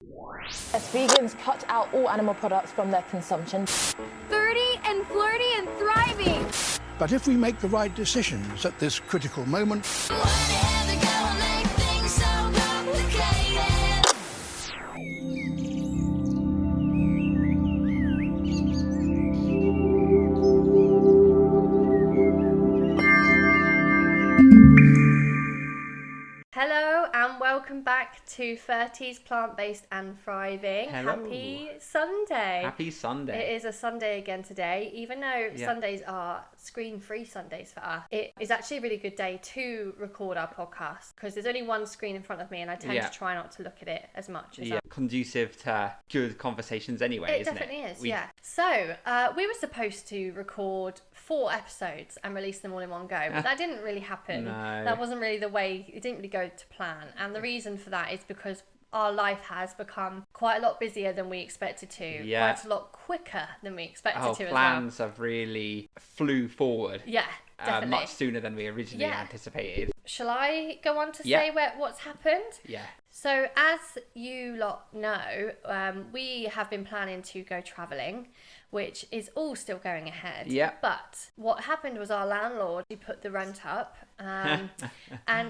As vegans cut out all animal products from their consumption. 30 and flirty and thriving. But if we make the right decisions at this critical moment, Hello and welcome back to 30s Plant-Based and Thriving. Hello. Happy Sunday. Happy Sunday. It is a Sunday again today. Even though Sundays are screen-free Sundays for us, it is actually a really good day to record our podcast because there's only one screen in front of me and I tend to try not to look at it as much as Conducive to good conversations anyway, isn't it? It definitely is, yeah. So, we were supposed to record 4 episodes and release them all in one go, but that didn't really happen. No. That wasn't really the way, it didn't really go to plan. And the reason for that is because our life has become quite a lot busier than we expected to. Yeah. Quite a lot quicker than we expected to as well. Plans have really flew forward. Yeah, definitely. Much sooner than we originally anticipated. Shall I go on to say what's happened? Yeah. So, as you lot know, we have been planning to go travelling, which is all still going ahead. Yeah. But what happened was our landlord, he put the rent up, and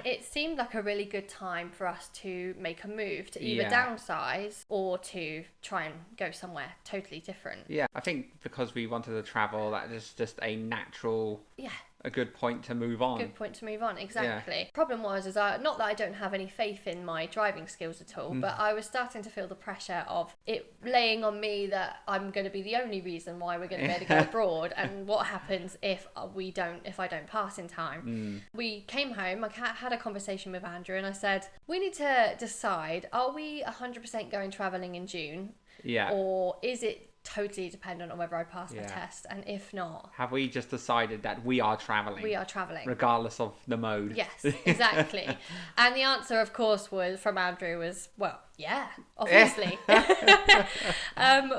it seemed like a really good time for us to make a move to either downsize or to try and go somewhere totally different. Yeah, I think because we wanted to travel, that is just a natural... a good point to move on. Good point to move on, exactly. Problem was, not that I don't have any faith in my driving skills at all, but I was starting to feel the pressure of it laying on me that I'm going to be the only reason why we're going to be able to go abroad, and what happens if I don't pass in time. We came home, I had a conversation with Andrew, and I said, we need to decide, are we 100% going travelling in June? Yeah. Or is it totally dependent on whether I pass my test, and if not, have we just decided that we are travelling? We are travelling, regardless of the mode. Yes, exactly. And the answer, of course, from Andrew was, well, yeah, obviously.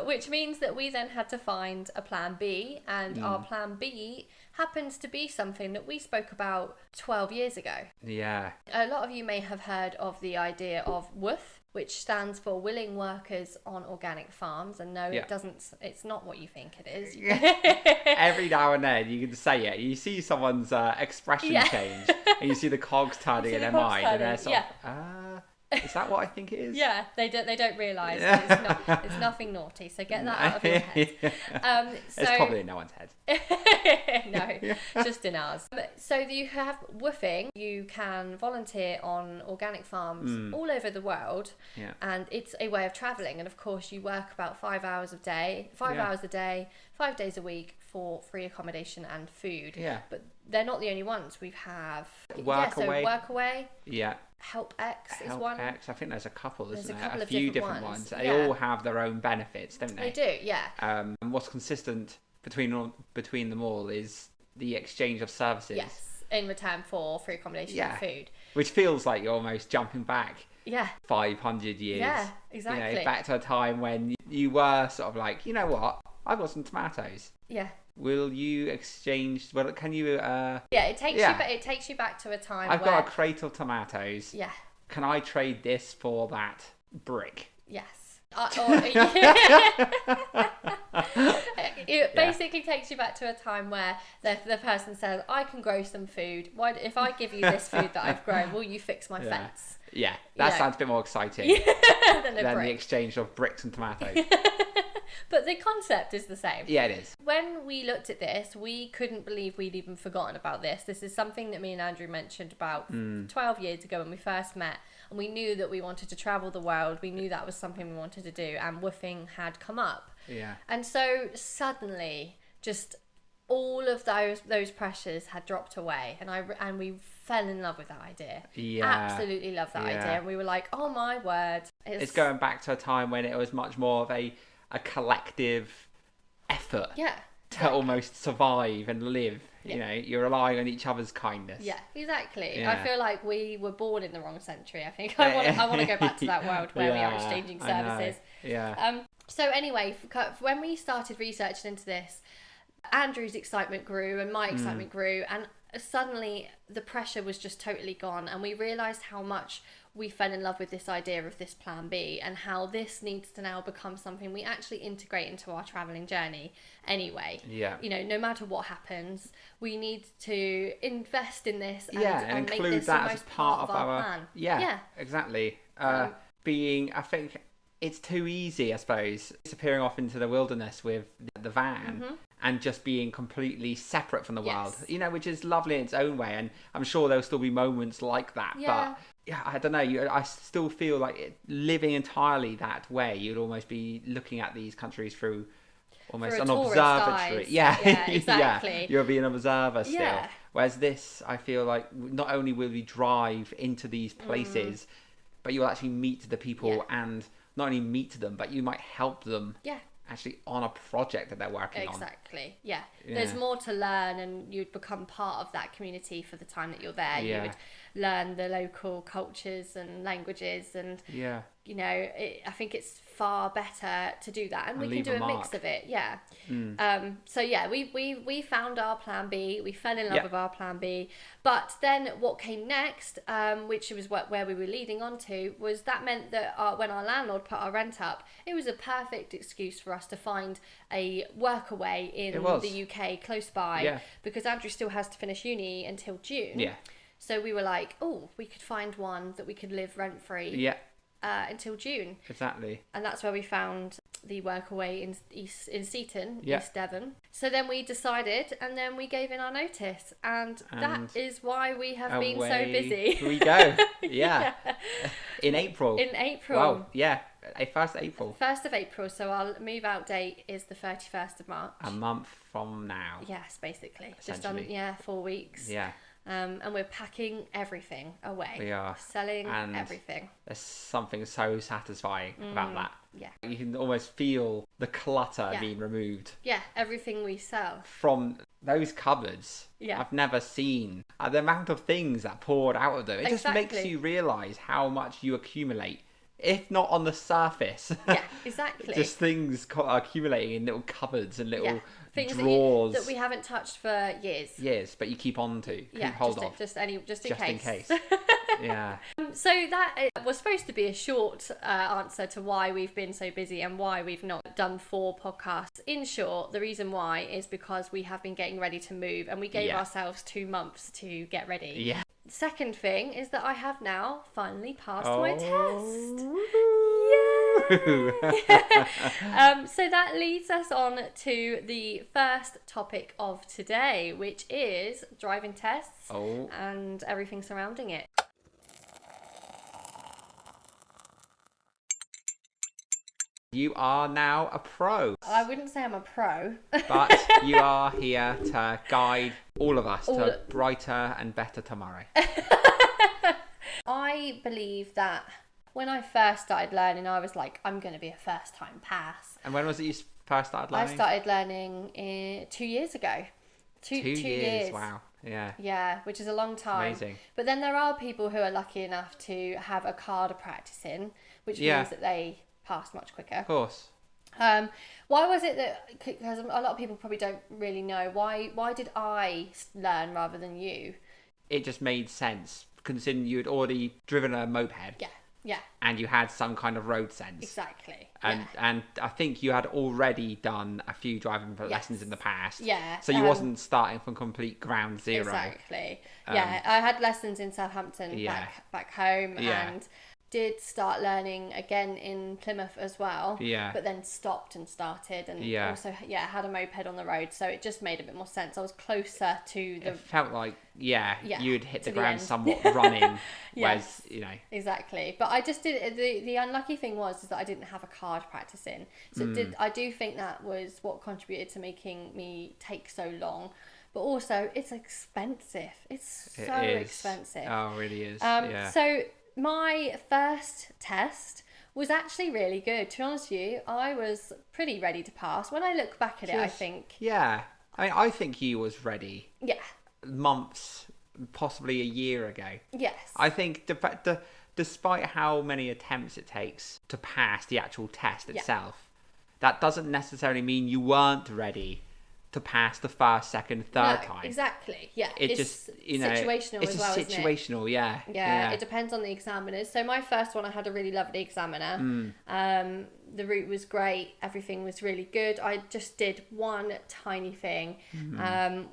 Which means that we then had to find a plan B, and our plan B happens to be something that we spoke about 12 years ago. Yeah. A lot of you may have heard of the idea of WOOF, which stands for Willing Workers on Organic Farms. And no, it doesn't. It's not what you think it is. Every now and then you can say it. You see someone's expression change, and you see the cogs turning in their mind, and they're sort of, is that what I think it is? Yeah, they don't realise it's nothing naughty. So get that out of your head. It's probably in no one's head. No, just in ours. So you have woofing. You can volunteer on organic farms all over the world, and it's a way of travelling. And of course, you work about 5 hours a day, 5 days a week for free accommodation and food. Yeah. But they're not the only ones. We have Workaway. Yeah. Help X is one. I think there's a couple, isn't there? Couple a of few different ones. They all have their own benefits, don't they? They do, yeah. And what's consistent between them all is the exchange of services. Yes, in return for free accommodation and food. Which feels like you're almost jumping back 500 years. Yeah, exactly. You know, back to a time when you were sort of like, you know what, I've got some tomatoes. Yeah. Will you exchange? Well, can you? It takes you back to a time. I've got a crate of tomatoes. Yeah. Can I trade this for that brick? Yes. It basically takes you back to a time where the person says, "I can grow some food. If I give you this food that I've grown, will you fix my fence?" Yeah, that sounds a bit more exciting than the exchange of bricks and tomatoes. But the concept is the same. Yeah, it is. When we looked at this, we couldn't believe we'd even forgotten about this. This is something that me and Andrew mentioned about 12 years ago when we first met. And we knew that we wanted to travel the world. We knew that was something we wanted to do. And woofing had come up. Yeah. And so suddenly, just all of those pressures had dropped away. And we fell in love with that idea. Yeah. Absolutely love that idea. And we were like, oh my word. It's going back to a time when it was much more of a collective effort to almost survive and live. You know, you're relying on each other's kindness. Yeah, exactly. I feel like we were born in the wrong century. I think I want to go back to that world where we are exchanging services. So anyway, when we started researching into this, Andrew's excitement grew and my excitement grew, and suddenly the pressure was just totally gone, and we realised how much we fell in love with this idea of this plan B, and how this needs to now become something we actually integrate into our travelling journey anyway. Yeah. You know, no matter what happens, we need to invest in this and include make this that almost as part of our plan. Yeah, exactly. I think it's too easy, I suppose, disappearing off into the wilderness with the van and just being completely separate from the world, you know, which is lovely in its own way. And I'm sure there'll still be moments like that. Yeah. But yeah, I don't know. I still feel like living entirely that way, you'd almost be looking at these countries through almost an observatory. Eyes. Yeah, exactly. Yeah. You'll be an observer still. Yeah. Whereas this, I feel like not only will we drive into these places, but you'll actually meet the people and not only meet them, but you might help them actually on a project that they're working on. Exactly. Yeah. There's more to learn, and you'd become part of that community for the time that you're there. Yeah. You would learn the local cultures and languages, and you know, I think it's far better to do that, and we can do a mix of it. Yeah. So yeah, we found our plan B. We fell in love with our plan B. But then what came next, which was where we were leading on to, was that meant that when our landlord put our rent up, it was a perfect excuse for us to find a workaway in the UK close by, because Andrew still has to finish uni until June. Yeah. So we were like, oh, we could find one that we could live rent free. Yeah. Until June. Exactly. And that's where we found the workaway in Seaton, East Devon. So then we decided, and then we gave in our notice, and that is why we have been so busy. Here we go. Yeah. In April. Wow. Yeah. 1st April. 1st of April. So our move out date is the 31st of March. A month from now. Yes, basically. Just on 4 weeks. Yeah. And we're packing everything away. We are. Selling everything. There's something so satisfying about that. Yeah. You can almost feel the clutter being removed. Yeah, everything we sell. From those cupboards, I've never seen the amount of things that poured out of them. It just makes you realise how much you accumulate. If not on the surface. Yeah, exactly. Just things accumulating in little cupboards and little drawers that we haven't touched for years. Years, but you keep on to. Keep hold of. Just in case. Yeah. So that was supposed to be a short answer to why we've been so busy and why we've not done 4 podcasts. In short, the reason why is because we have been getting ready to move, and we gave ourselves 2 months to get ready. Yeah. Second thing is that I have now finally passed my test. Yay! So that leads us on to the first topic of today, which is driving tests and everything surrounding it. You are now a pro. I wouldn't say I'm a pro. But you are here to guide all of us to a brighter and better tomorrow. I believe that when I first started learning, I was like, I'm going to be a first-time pass. And when was it you first started learning? I started learning 2 years ago. Two years. Wow. Yeah. Yeah, which is a long time. Amazing. But then there are people who are lucky enough to have a car to practice in, which means that they pass much quicker. Of course. Why was it that, because a lot of people probably don't really know, why did I learn rather than you? It just made sense, considering you had already driven a moped. Yeah. And you had some kind of road sense. Exactly. And I think you had already done a few driving lessons in the past. Yeah. So you wasn't starting from complete ground zero. Exactly. I had lessons in Southampton back home and did start learning again in Plymouth as well. Yeah. But then stopped and started, and also had a moped on the road, so it just made a bit more sense. I was closer to the. It felt like you'd hit the ground somewhat running. Whereas exactly. But I just did the unlucky thing is that I didn't have a car to practice in, so I do think that was what contributed to making me take so long. But also, it's expensive. It's so expensive. Oh, it really is. So my first test was actually really good. To be honest with you, I was pretty ready to pass. When I look back at it, I think... Yeah. I mean, I think you was ready. Yeah. Months, possibly a year ago. Yes. I think despite how many attempts it takes to pass the actual test itself, that doesn't necessarily mean you weren't ready to pass the first, second, third No, time. Exactly. Yeah. It's just, you know, situational it's as well, just isn't it? situational, yeah. Yeah, it depends on the examiners. So my first one, I had a really lovely examiner. The route was great. Everything was really good. I just did one tiny thing,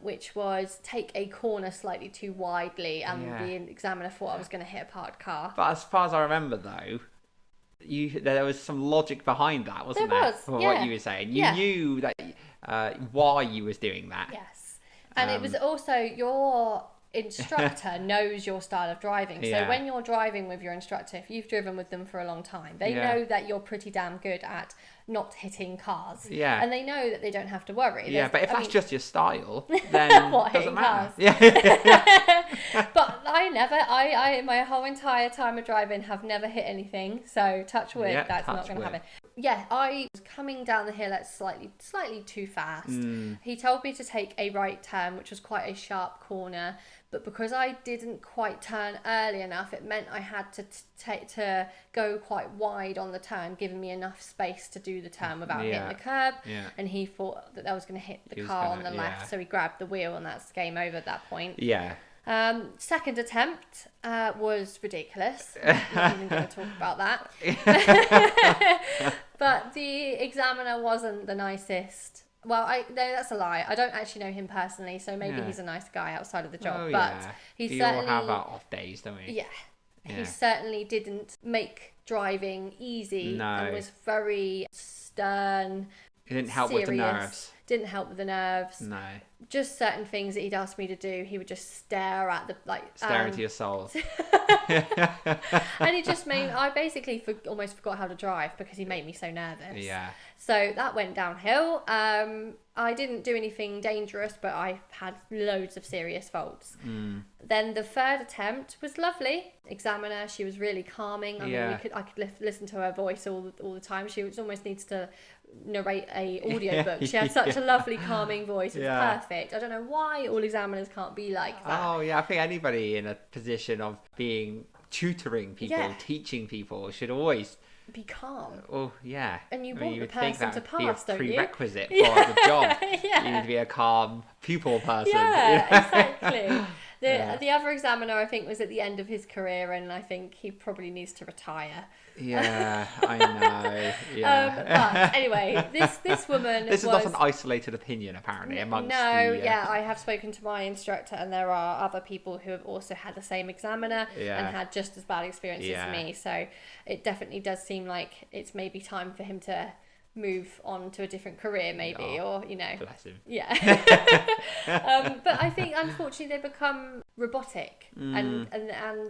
which was take a corner slightly too widely, and the examiner thought I was going to hit a parked car. But as far as I remember, though, there was some logic behind that, wasn't there? There was, For yeah. what you were saying. You knew that why you was doing that. Yes. And it was also your instructor knows your style of driving. So when you're driving with your instructor, if you've driven with them for a long time, they know that you're pretty damn good at not hitting cars. Yeah. And they know that they don't have to worry. But if that's just your style, then What, doesn't hitting matter. cars? Yeah. But I my whole entire time of driving have never hit anything. So touch wood, that's not going to happen. Yeah, I was coming down the hill at slightly too fast. He told me to take a right turn, which was quite a sharp corner. But because I didn't quite turn early enough, it meant I had to go quite wide on the turn, giving me enough space to do the turn without hitting the curb. Yeah. And he thought that I was going to hit the car on the left, so he grabbed the wheel, and that's game over at that point. Yeah. Second attempt was ridiculous. I'm not even going to talk about that. But the examiner wasn't the nicest. Well, no, that's a lie. I don't actually know him personally, so maybe he's a nice guy outside of the job. But he certainly all have our off days, don't we? Yeah. He certainly didn't make driving easy and was very stern. It didn't help with the nerves. Didn't help with the nerves. No. Just certain things that he'd ask me to do, he would just stare at the stare into your soul. And it just made I basically almost forgot how to drive because he made me so nervous. Yeah. So that went downhill. I didn't do anything dangerous, but I had loads of serious faults. Then the third attempt was lovely. Examiner, she was really calming. I mean, I could listen to her voice all the time. She almost needs to narrate a audiobook. She had such a lovely calming voice. It was perfect. I don't know why all examiners can't be like that. Oh yeah, I think anybody in a position of being tutoring people, teaching people should always be calm. Oh yeah. And you I mean, want you the would think person to that would be a pass, don't you? prerequisite for the job. You need to be a calm pupil person. Yeah, exactly. The other examiner, I think, was at the end of his career, and I think he probably needs to retire. Yeah, I know. Yeah. But anyway, this woman This is not an isolated opinion, apparently, amongst I have spoken to my instructor, and there are other people who have also had the same examiner and had just as bad experiences as me. So it definitely does seem like it's maybe time for him to move on to a different career, maybe, or bless him. Yeah. But I think unfortunately they become robotic and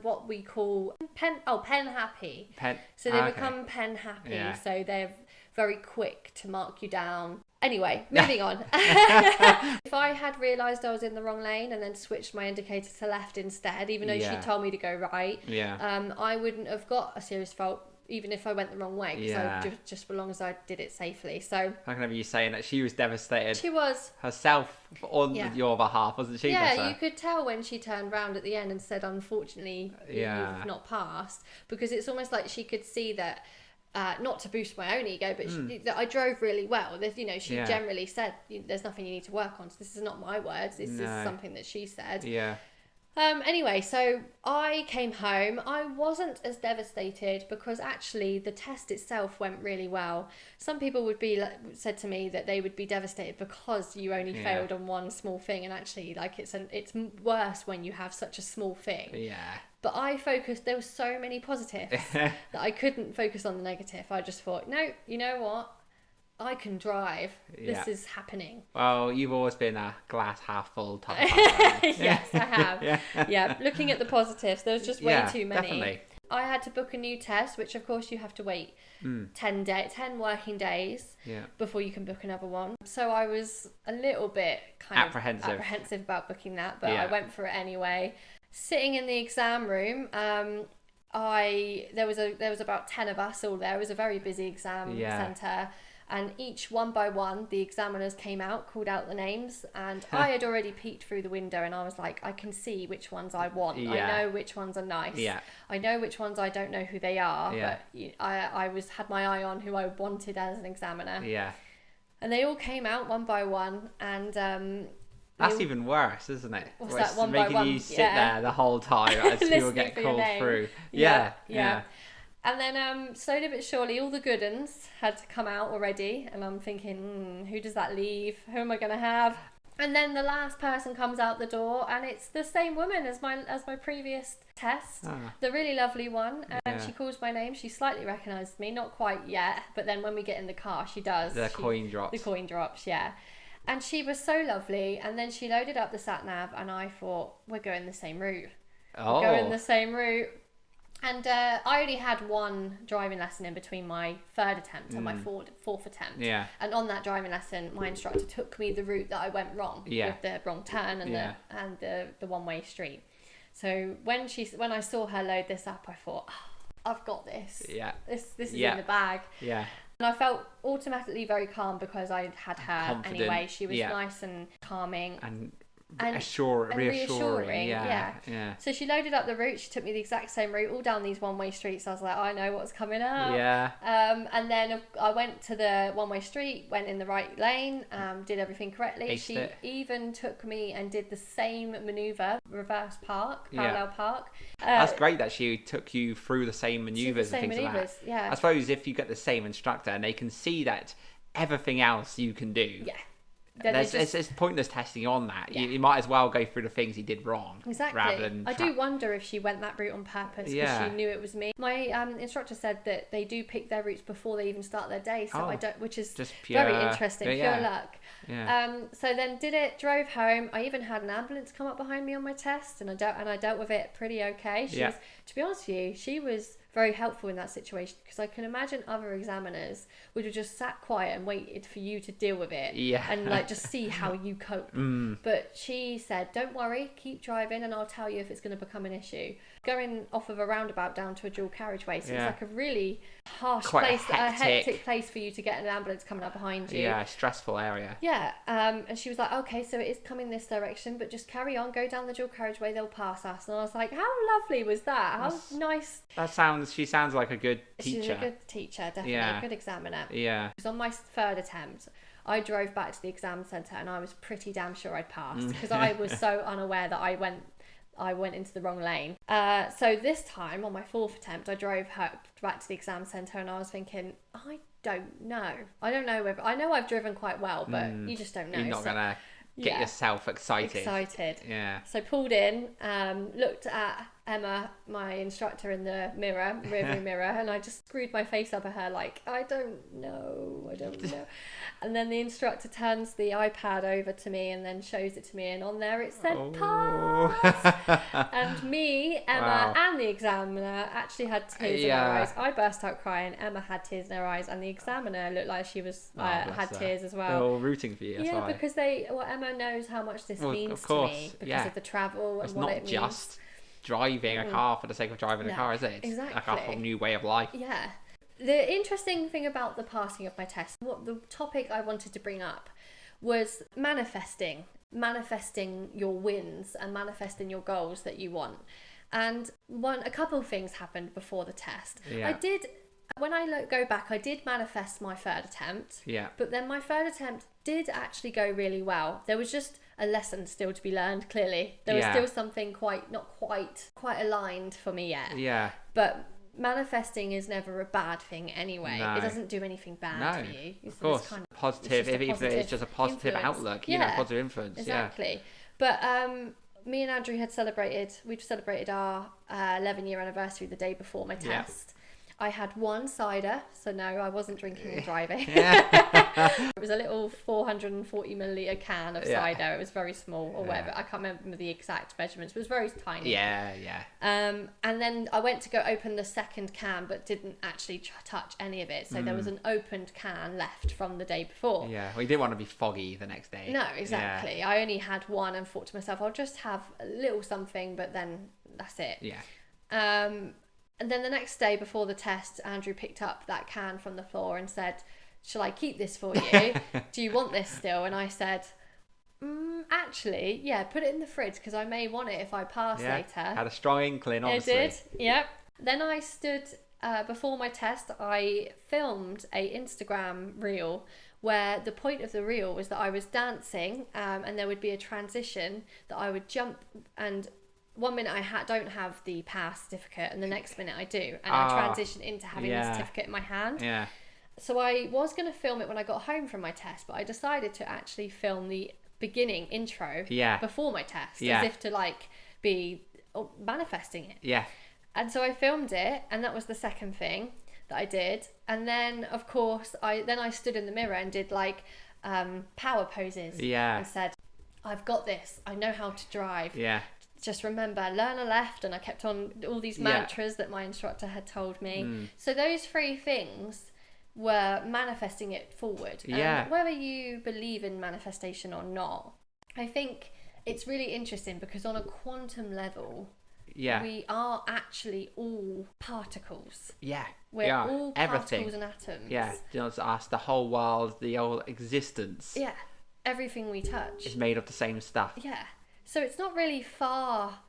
what we call pen happy. So they become pen happy. So they're very quick to mark you down. Anyway, moving on. If I had realised I was in the wrong lane and then switched my indicator to left instead, even though she told me to go right, I wouldn't have got a serious fault even if I went the wrong way, because just as long as I did it safely. So I can remember you saying that she was devastated. She was herself on your behalf, wasn't she? Yeah, you could tell when she turned round at the end and said, "Unfortunately, you've not passed," because it's almost like she could see that. Not to boost my own ego, but that I drove really well. She generally said, "There's nothing you need to work on." So this is not my words. This is something that she said. Yeah. Anyway, so I came home. I wasn't as devastated because actually the test itself went really well. Some people would be said to me that they would be devastated because you only failed on one small thing, and actually, it's worse when you have such a small thing. Yeah. But I focused. There were so many positives that I couldn't focus on the negative. I just thought, no, you know what? I can drive. This is happening. Well, you've always been a glass half full type of person. Yes, I have. Yeah, looking at the positives, there's just way too many. Definitely. I had to book a new test, which of course you have to wait 10 working days before you can book another one. So I was a little bit apprehensive about booking that, but I went for it anyway. Sitting in the exam room, there was about 10 of us all there. It was a very busy exam centre. And each one by one, the examiners came out, called out the names, and I had already peeked through the window, and I was like, I can see which ones I want. I know which ones are nice. I know which ones I don't know who they are, but I had my eye on who I wanted as an examiner. And they all came out one by one, and that's even worse, isn't it? What's Where that, it's one by making one? you sit Yeah. there the whole time as people Listening get for your called name. through. Yeah. Yeah. And then slowly but surely, all the good uns had to come out already, and I'm thinking, who does that leave? Who am I going to have? And then the last person comes out the door, and it's the same woman as my previous test, the really lovely one. And she calls my name. She slightly recognised me, not quite yet, but then when we get in the car, she does. The coin drops. The coin drops, yeah. And she was so lovely. And then she loaded up the sat nav, and I thought, we're going the same route. Oh. We're going the same route. And I only had one driving lesson in between my third attempt and my fourth attempt. Yeah. And on that driving lesson, my instructor took me the route that I went wrong with the wrong turn and the one-way street. So when I saw her load this up, I thought, I've got this. Yeah. This is in the bag. Yeah. And I felt automatically very calm because I had her Confident. anyway. She was nice and calming. And reassuring. Yeah. So she loaded up the route. She took me the exact same route, all down these one-way streets. I was like, I know what's coming up. Yeah. And then I went to the one-way street, went in the right lane, did everything correctly. Aced She it. even took me and did the same manoeuvre, reverse park, parallel park. That's great that she took you through the same manoeuvres and things like that. Yeah. I suppose if you get the same instructor and they can see that everything else you can do. Yeah. It's pointless testing on that. You might as well go through the things he did wrong. Exactly. Rather than I do wonder if she went that route on purpose because she knew it was me. My instructor said that they do pick their routes before they even start their day, so I don't, which is just very interesting, pure luck. Yeah. So then did it, drove home. I even had an ambulance come up behind me on my test, and I dealt with it pretty okay. She was, to be honest with you, she was very helpful in that situation because I can imagine other examiners would have just sat quiet and waited for you to deal with it and like just see how you cope. But she said, don't worry, keep driving and I'll tell you if it's going to become an issue. Going off of a roundabout down to a dual carriageway, so it's like a really harsh place, a hectic place for you to get an ambulance coming up behind you. Yeah, stressful area. Yeah, and she was like, okay, so it is coming this direction, but just carry on, go down the dual carriageway, they'll pass us. And I was like, how lovely was that? How nice. She sounds like a good teacher. She's a good teacher, definitely, a good examiner. Yeah. Because on my third attempt, I drove back to the exam centre and I was pretty damn sure I'd passed because I was so unaware that I went into the wrong lane. So this time, on my fourth attempt, I drove back to the exam centre and I was thinking, I don't know. I know I've driven quite well, but you just don't know. You're not going to get yourself excited. Yeah. So pulled in, looked at Emma, my instructor, in the rearview mirror, and I just screwed my face up at her like, I don't know. And then the instructor turns the iPad over to me and then shows it to me, and on there it said pass. And me, Emma, and the examiner actually had tears in her eyes. I burst out crying. Emma had tears in her eyes, and the examiner looked like she was had tears as well. They're all rooting for you. Yeah, because Emma knows how much this means to me because of the travel and what it means. It's not just driving a car for the sake of driving a car, is it? It's like a whole new way of life. Yeah. The interesting thing about the passing of my test, what the topic I wanted to bring up was manifesting your wins and manifesting your goals that you want. And a couple of things happened before the test. Yeah. When I go back, I did manifest my third attempt. Yeah. But then my third attempt did actually go really well. There was just a lesson still to be learned, clearly. There was still something not quite aligned for me yet. Yeah. But manifesting is never a bad thing anyway. No. It doesn't do anything bad for you. Of course. Kind of positive, it's just a positive influence. Outlook, positive influence. Exactly. But me and Andrew we'd celebrated our 11-year anniversary the day before my test. I had one cider, so no, I wasn't drinking and driving. It was a little 440 milliliter can of cider. It was very small, or whatever. I can't remember the exact measurements, but it was very tiny. Yeah. And then I went to go open the second can, but didn't actually touch any of it. So there was an opened can left from the day before. Yeah, well, you didn't want to be foggy the next day. No, exactly. Yeah. I only had one and thought to myself, I'll just have a little something, but then that's it. Yeah. And then the next day before the test, Andrew picked up that can from the floor and said, shall I keep this for you? Do you want this still? And I said, actually, yeah, put it in the fridge because I may want it if I pass later. Had a strong inkling, obviously. I did, yep. Then I stood before my test, I filmed a Instagram reel where the point of the reel was that I was dancing, and there would be a transition that I would jump, and 1 minute I don't have the pass certificate, and the next minute I do, and I transition into having the certificate in my hand. Yeah. So I was going to film it when I got home from my test, but I decided to actually film the beginning intro before my test, as if to like be manifesting it. Yeah. And so I filmed it, and that was the second thing that I did. And then, of course, I stood in the mirror and did like power poses. Yeah. And said, I've got this. I know how to drive. Yeah. Just remember, learn a left. And I kept on all these mantras that my instructor had told me. So those 3 things were manifesting it forward. And whether you believe in manifestation or not, I think it's really interesting because on a quantum level, we are actually all particles. Yeah. We're all particles and atoms. Yeah. Just us, the whole world, the whole existence. Yeah. Everything we touch is made of the same stuff. Yeah. So it's not really far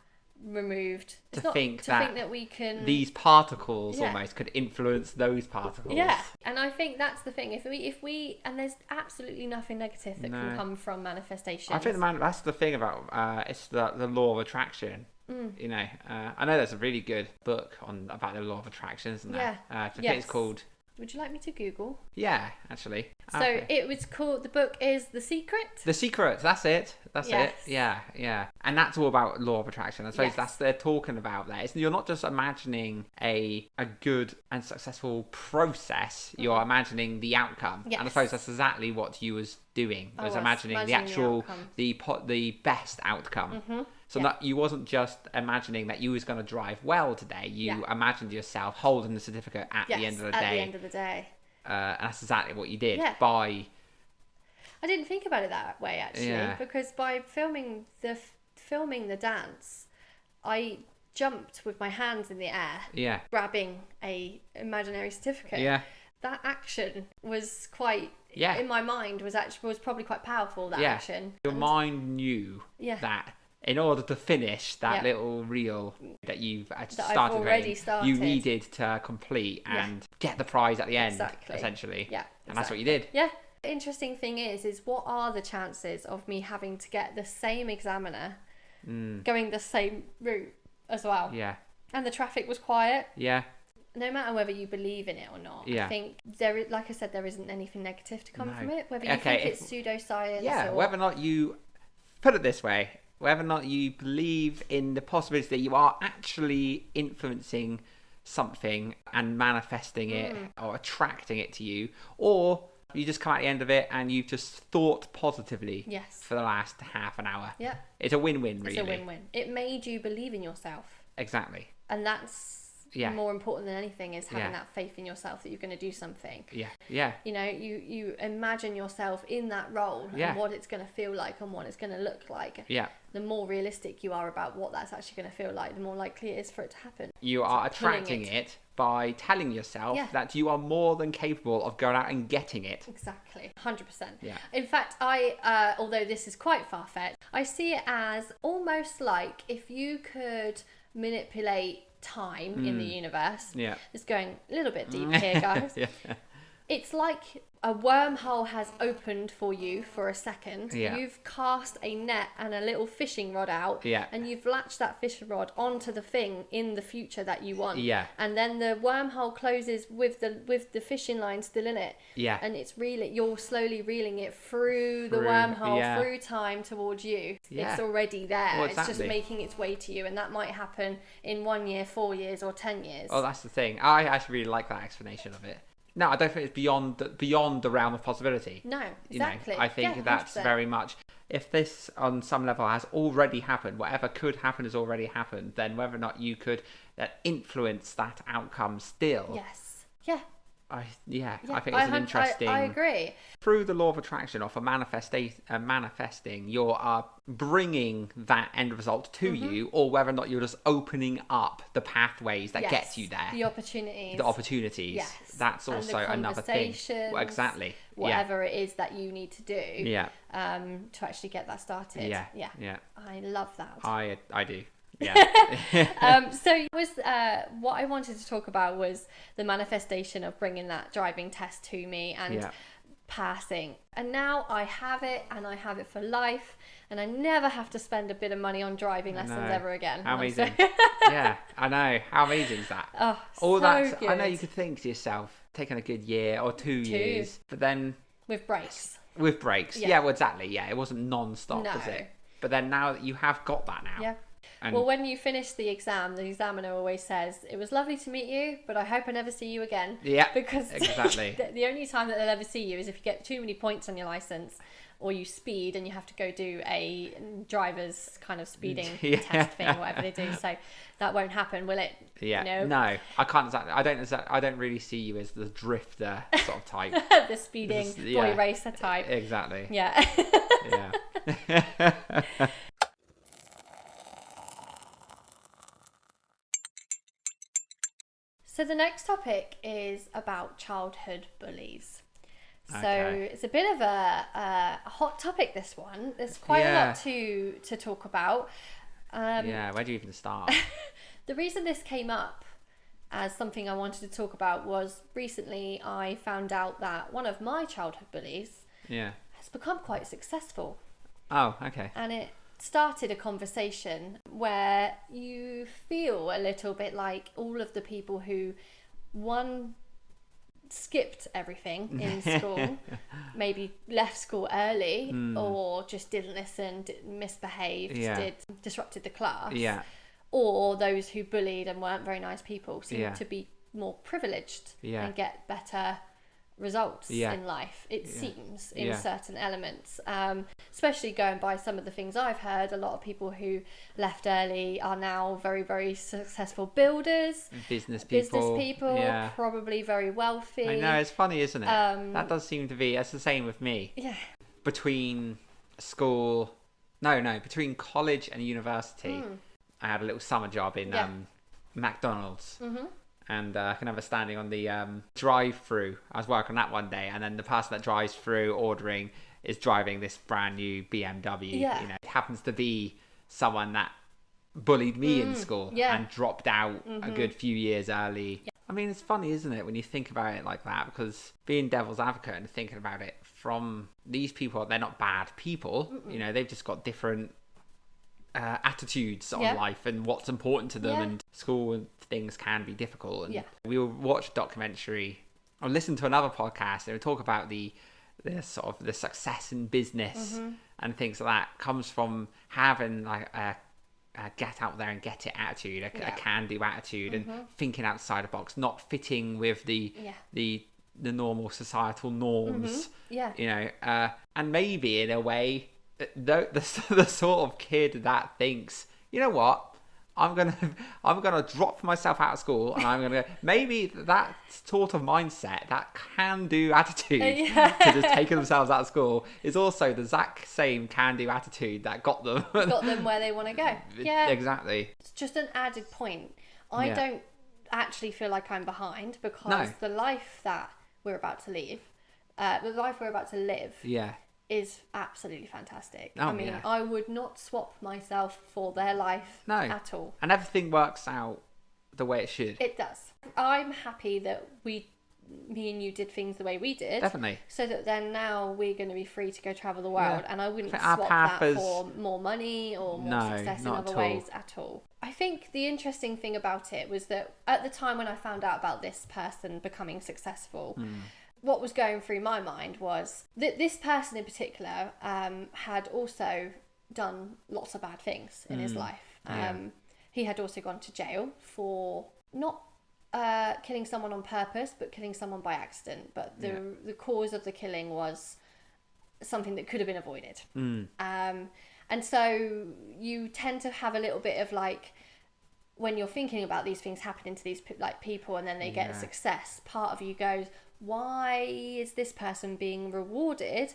removed to think that we can these particles almost could influence those particles. Yeah. And I think that's the thing. If we and there's absolutely nothing negative that can come from manifestation. I think that's the thing about it's the law of attraction. You know, I know there's a really good book about the law of attraction, isn't there? I think it's called. Would you like me to Google? Yeah, actually. So it was called. The book is The Secret. The Secret. That's it. That's it. Yeah, yeah. And that's all about law of attraction. I suppose that's they're talking about there. You're not just imagining a good and successful process. You're imagining the outcome. Yes. And I suppose that's exactly what you was doing. Was imagining the actual the best outcome. So that you wasn't just imagining that you was going to drive well today. You imagined yourself holding the certificate at the end of the day. At the end of the day. And that's exactly what you did by. I didn't think about it that way actually, because by filming the dance, I jumped with my hands in the air, grabbing a imaginary certificate. Yeah. That action was quite. In my mind was probably quite powerful. That action. Your mind knew that. In order to finish that little reel that you've started, you needed to complete and get the prize at the end, essentially. Yeah, and that's what you did. Yeah. The interesting thing is what are the chances of me having to get the same examiner going the same route as well? Yeah. And the traffic was quiet. Yeah. No matter whether you believe in it or not, I think like I said, there isn't anything negative to come from it. Whether you think it's pseudoscience or... whether or not you... Put it this way. Whether or not you believe in the possibility that you are actually influencing something and manifesting it or attracting it to you, or you just come at the end of it and you've just thought positively for the last half an hour. Yeah. It's a win-win, really. It's a win-win. It made you believe in yourself. Exactly. And that's more important than anything, is having that faith in yourself that you're going to do something. Yeah. Yeah. You know, you imagine yourself in that role and what it's going to feel like and what it's going to look like. Yeah. The more realistic you are about what that's actually going to feel like, the more likely it is for it to happen. You are attracting it by telling yourself that you are more than capable of going out and getting it. Exactly. 100%. Yeah. In fact, I although this is quite far-fetched, I see it as almost like if you could manipulate time in the universe. Yeah. It's going a little bit deep here, guys. It's like a wormhole has opened for you for a second. Yeah. You've cast a net and a little fishing rod out. Yeah. And you've latched that fishing rod onto the thing in the future that you want. Yeah. And then the wormhole closes with the fishing line still in it. Yeah. And you're slowly reeling it through the wormhole, through time towards you. Yeah. It's already there. Well, exactly. It's just making its way to you. And that might happen in 1 year, 4 years, or 10 years. Oh, that's the thing. I actually really like that explanation of it. No, I don't think it's beyond the realm of possibility. No, exactly. You know, I think that's 100%. Very much, if this on some level has already happened, whatever could happen has already happened, then whether or not you could influence that outcome still. Yes. Yeah. I think it's an interesting... I agree. Through the law of attraction, or for manifesting, you are bringing that end result to you, or whether or not you're just opening up the pathways that get you there. The opportunities. Yes. That's also another thing. Well, exactly. Whatever it is that you need to do to actually get that started. Yeah. I love that. I do. Yeah. So it was what I wanted to talk about was the manifestation of bringing that driving test to me and passing. And now I have it, and I have it for life, and I never have to spend a bit of money on driving lessons ever again. How amazing. Yeah, I know. How amazing is that? Oh, All so that. good. I know you could think to yourself, taking a good year or 2 years, but then with breaks. with breaks. Yeah, well, exactly. Yeah, it wasn't non-stop, was No. it? But then now that you have got that now. Yeah. And Well, when you finish the exam, the examiner always says, "It was lovely to meet you, but I hope I never see you again." Yeah, Because exactly. the only time that they'll ever see you is if you get too many points on your license, or you speed and you have to go do a driver's kind of speeding test thing, or whatever they do. So that won't happen, will it? Yeah. No, I can't exactly. I don't really see you as the drifter sort of type. The speeding This- boy yeah. racer type. Exactly. Yeah. Yeah. So the next topic is about childhood bullies. So Okay. it's a bit of a hot topic, this one. There's quite a lot to talk about. Yeah. Where do you even start? The reason this came up as something I wanted to talk about was recently I found out that one of my childhood bullies Yeah. has become quite successful. Oh, okay. And it started a conversation where you feel a little bit like all of the people who, one, skipped everything in school, maybe left school early, or just didn't listen, misbehaved, disrupted the class, Yeah. or those who bullied and weren't very nice people seem Yeah. to be more privileged Yeah. and get better results Yeah. in life, it seems, in Yeah. certain elements. Especially going by some of the things I've heard, a lot of people who left early are now very, very successful builders, Business people. Yeah. probably very wealthy. I know, it's funny, isn't it? That does seem to be, it's the same with me. Yeah. Between school, between college and university, I had a little summer job in McDonald's. Mm-hmm. And I can remember standing on the drive-through. I was working that one day, and then the person that drives through ordering is driving this brand new BMW. Yeah. You know, it happens to be someone that bullied me in school and dropped out a good few years early. Yeah. I mean, it's funny, isn't it, when you think about it like that? Because being devil's advocate and thinking about it from these people, they're not bad people. You know, they've just got different attitudes on life and what's important to them, and school and things can be difficult. And we will watch a documentary or listen to another podcast and talk about the sort of the success in business and things like that comes from having like a get out there and get it attitude, a can do attitude, and thinking outside the box, not fitting with the normal societal norms. You know, and maybe in a way, the sort of kid that thinks, you know what, I'm gonna drop myself out of school, and I'm gonna maybe that sort of mindset, that can-do attitude to just taking themselves out of school is also the exact same can-do attitude that got them where they want to go. Yeah, exactly. It's just an added point. I don't actually feel like I'm behind, because the life that we're about to live, is absolutely fantastic. Oh, I mean, I would not swap myself for their life at all. And everything works out the way it should. It does. I'm happy that me and you did things the way we did. Definitely. So that then now we're going to be free to go travel the world, and I wouldn't our swap path that is- for more money or more success in not other at all. ways at all. I think the interesting thing about it was that at the time when I found out about this person becoming successful, what was going through my mind was that this person in particular had also done lots of bad things in his life. He had also gone to jail for not killing someone on purpose, but killing someone by accident. But the cause of the killing was something that could have been avoided. And so you tend to have a little bit of like, when you're thinking about these things happening to these like people, and then they get success, part of you goes, why is this person being rewarded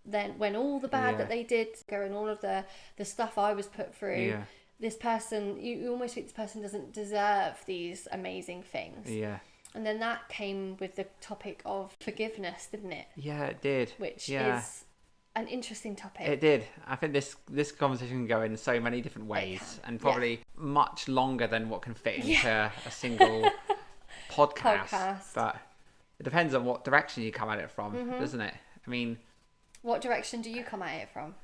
then when all the bad that they did and all of the stuff I was put through, this person, you almost think this person doesn't deserve these amazing things. And then that came with the topic of forgiveness, didn't it? Yeah, it did. Which Yeah. is an interesting topic. It did. I think this conversation can go in so many different ways, and probably much longer than what can fit into a single podcast. But it depends on what direction you come at it from, doesn't it? I mean, what direction do you come at it from?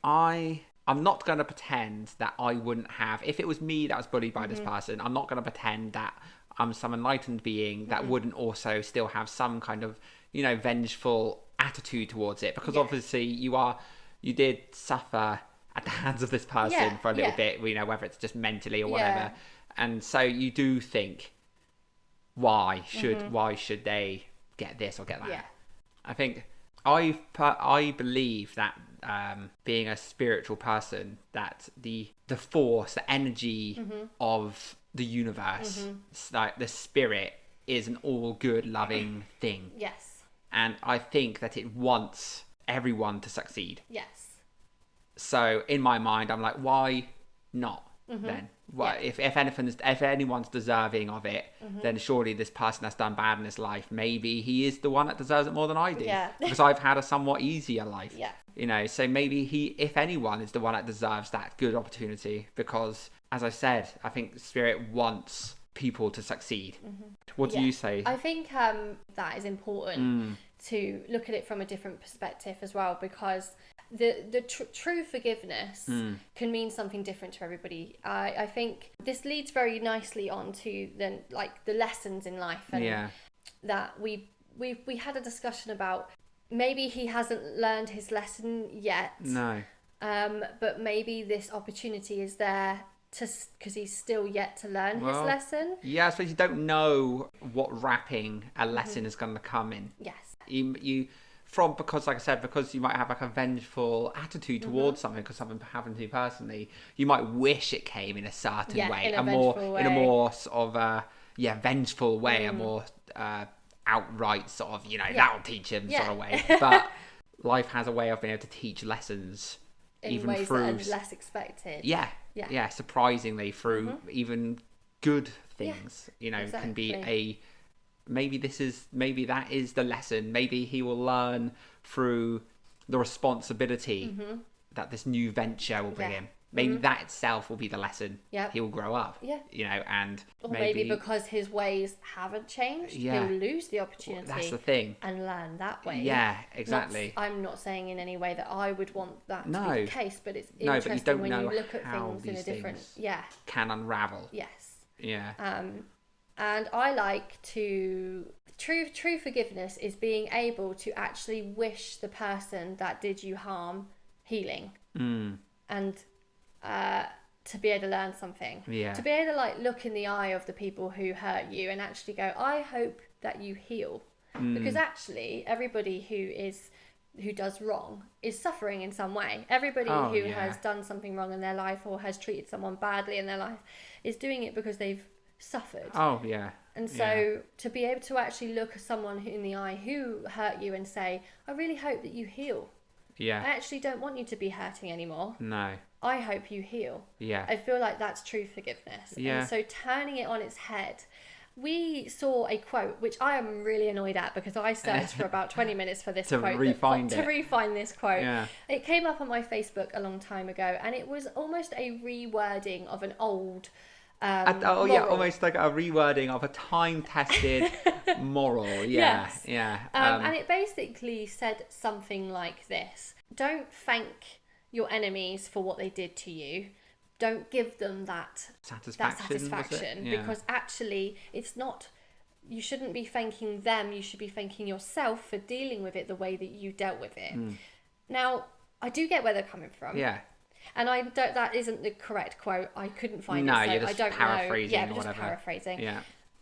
I'm not going to pretend that I wouldn't have, if it was me that was bullied by this person, I'm not going to pretend that I'm some enlightened being that wouldn't also still have some kind of, vengeful attitude towards it. Because obviously you did suffer at the hands of this person for a little bit, whether it's just mentally or whatever. And so you do think, why should they get this or get that? I think I believe that being a spiritual person, that the force, the energy of the universe, like the spirit, is an all good, loving thing. Yes. And I think that it wants everyone to succeed. Yes. So in my mind, I'm like, why not then? Well, if anyone's deserving of it, then surely this person that's done bad in his life, maybe he is the one that deserves it more than I do. Yeah. Because I've had a somewhat easier life. Yeah. So maybe he, if anyone, is the one that deserves that good opportunity. Because, as I said, I think Spirit wants people to succeed. What do you say? I think that is important to look at it from a different perspective as well, because the true forgiveness can mean something different to everybody. I think this leads very nicely on to the lessons in life, and that we had a discussion about maybe he hasn't learned his lesson yet. No. But maybe this opportunity is there because he's still yet to learn his lesson. Yeah, I suppose you don't know what wrapping a lesson is going to come in. Yes. Because, like I said, because you might have like a vengeful attitude towards something, because something happened to you personally, you might wish it came in a certain way, in a more sort of vengeful way, a more outright sort of that'll teach him sort of way. But life has a way of being able to teach lessons in even ways through that are less expected. Yeah, surprisingly through even good things. Exactly. Can be maybe that is the lesson. Maybe he will learn through the responsibility that this new venture will bring him. Maybe that itself will be the lesson. He will grow up. And or maybe because his ways haven't changed, he'll lose the opportunity. That's the thing. And learn that way. Yeah, exactly. I'm not saying in any way that I would want that to be the case, but it's but interesting when you look at things in a different can unravel. Yes. Yeah. And I like to true forgiveness is being able to actually wish the person that did you harm healing. And to be able to learn something. To be able to look in the eye of the people who hurt you and actually go, I hope that you heal. Because actually everybody who does wrong is suffering in some way. Everybody who has done something wrong in their life or has treated someone badly in their life is doing it because they've suffered. And so to be able to actually look at someone in the eye who hurt you and say, I really hope that you heal. I actually don't want you to be hurting anymore. No. I hope you heal. I feel like that's true forgiveness. And so turning it on its head, we saw a quote which I am really annoyed at, because I searched for about 20 minutes for this quote to refine this quote. It came up on my Facebook a long time ago, and it was almost a rewording of an old moral. Almost like a rewording of a time-tested moral. And it basically said something like this: don't thank your enemies for what they did to you. Don't give them that satisfaction because actually it's not, you shouldn't be thanking them, you should be thanking yourself for dealing with it the way that you dealt with it. Now, I do get where they're coming from. And that isn't the correct quote. I couldn't find it. So you're just I don't paraphrasing. Know. Just paraphrasing.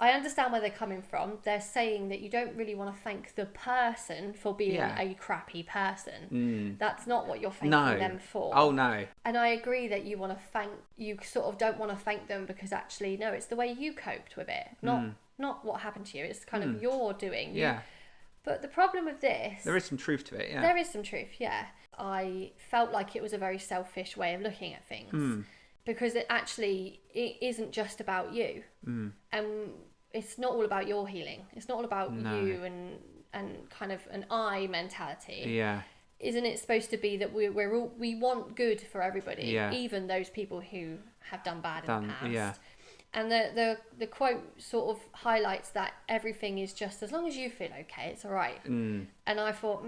I understand where they're coming from. They're saying that you don't really want to thank the person for being a crappy person. That's not what you're thanking them for. Oh, no. And I agree that you sort of don't want to thank them because actually, no, it's the way you coped with it. Not what happened to you. It's kind of your doing. But the problem with this... There is some truth to it, There is some truth, I felt like it was a very selfish way of looking at things. Because it isn't just about you. And it's not all about your healing. It's not all about you and kind of an I mentality. isn't it supposed to be that we want good for everybody, Yeah. even those people who have done bad in the past? Yeah. And the quote sort of highlights that everything is just as long as you feel okay, it's all right. And I thought,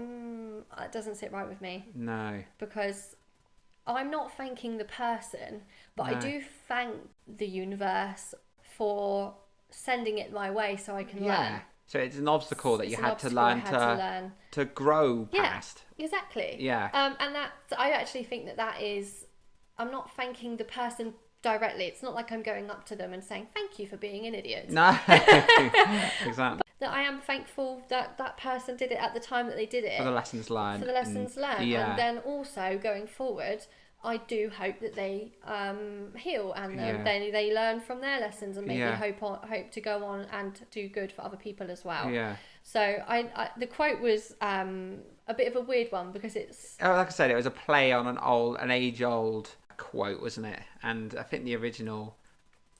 that doesn't sit right with me. No. Because I'm not thanking the person, but I No. do thank the universe for sending it my way so I can Yeah. learn. So it's an obstacle that It's you an had obstacle to I learn had to learn. to grow Yeah, past. exactly. Yeah. And that I actually think that is, I'm not thanking the person directly. It's not like I'm going up to them and saying thank you for being an idiot. No. Exactly. That I am thankful that that person did it at the time that they did it. For the lessons learned. For the lessons learned. Yeah. And then also going forward, I do hope that they heal and Yeah. they learn from their lessons and maybe Yeah. hope to go on and do good for other people as well. Yeah. So I the quote was a bit of a weird one because it's Oh, like I said, it was a play on an age-old quote, wasn't it? And I think the original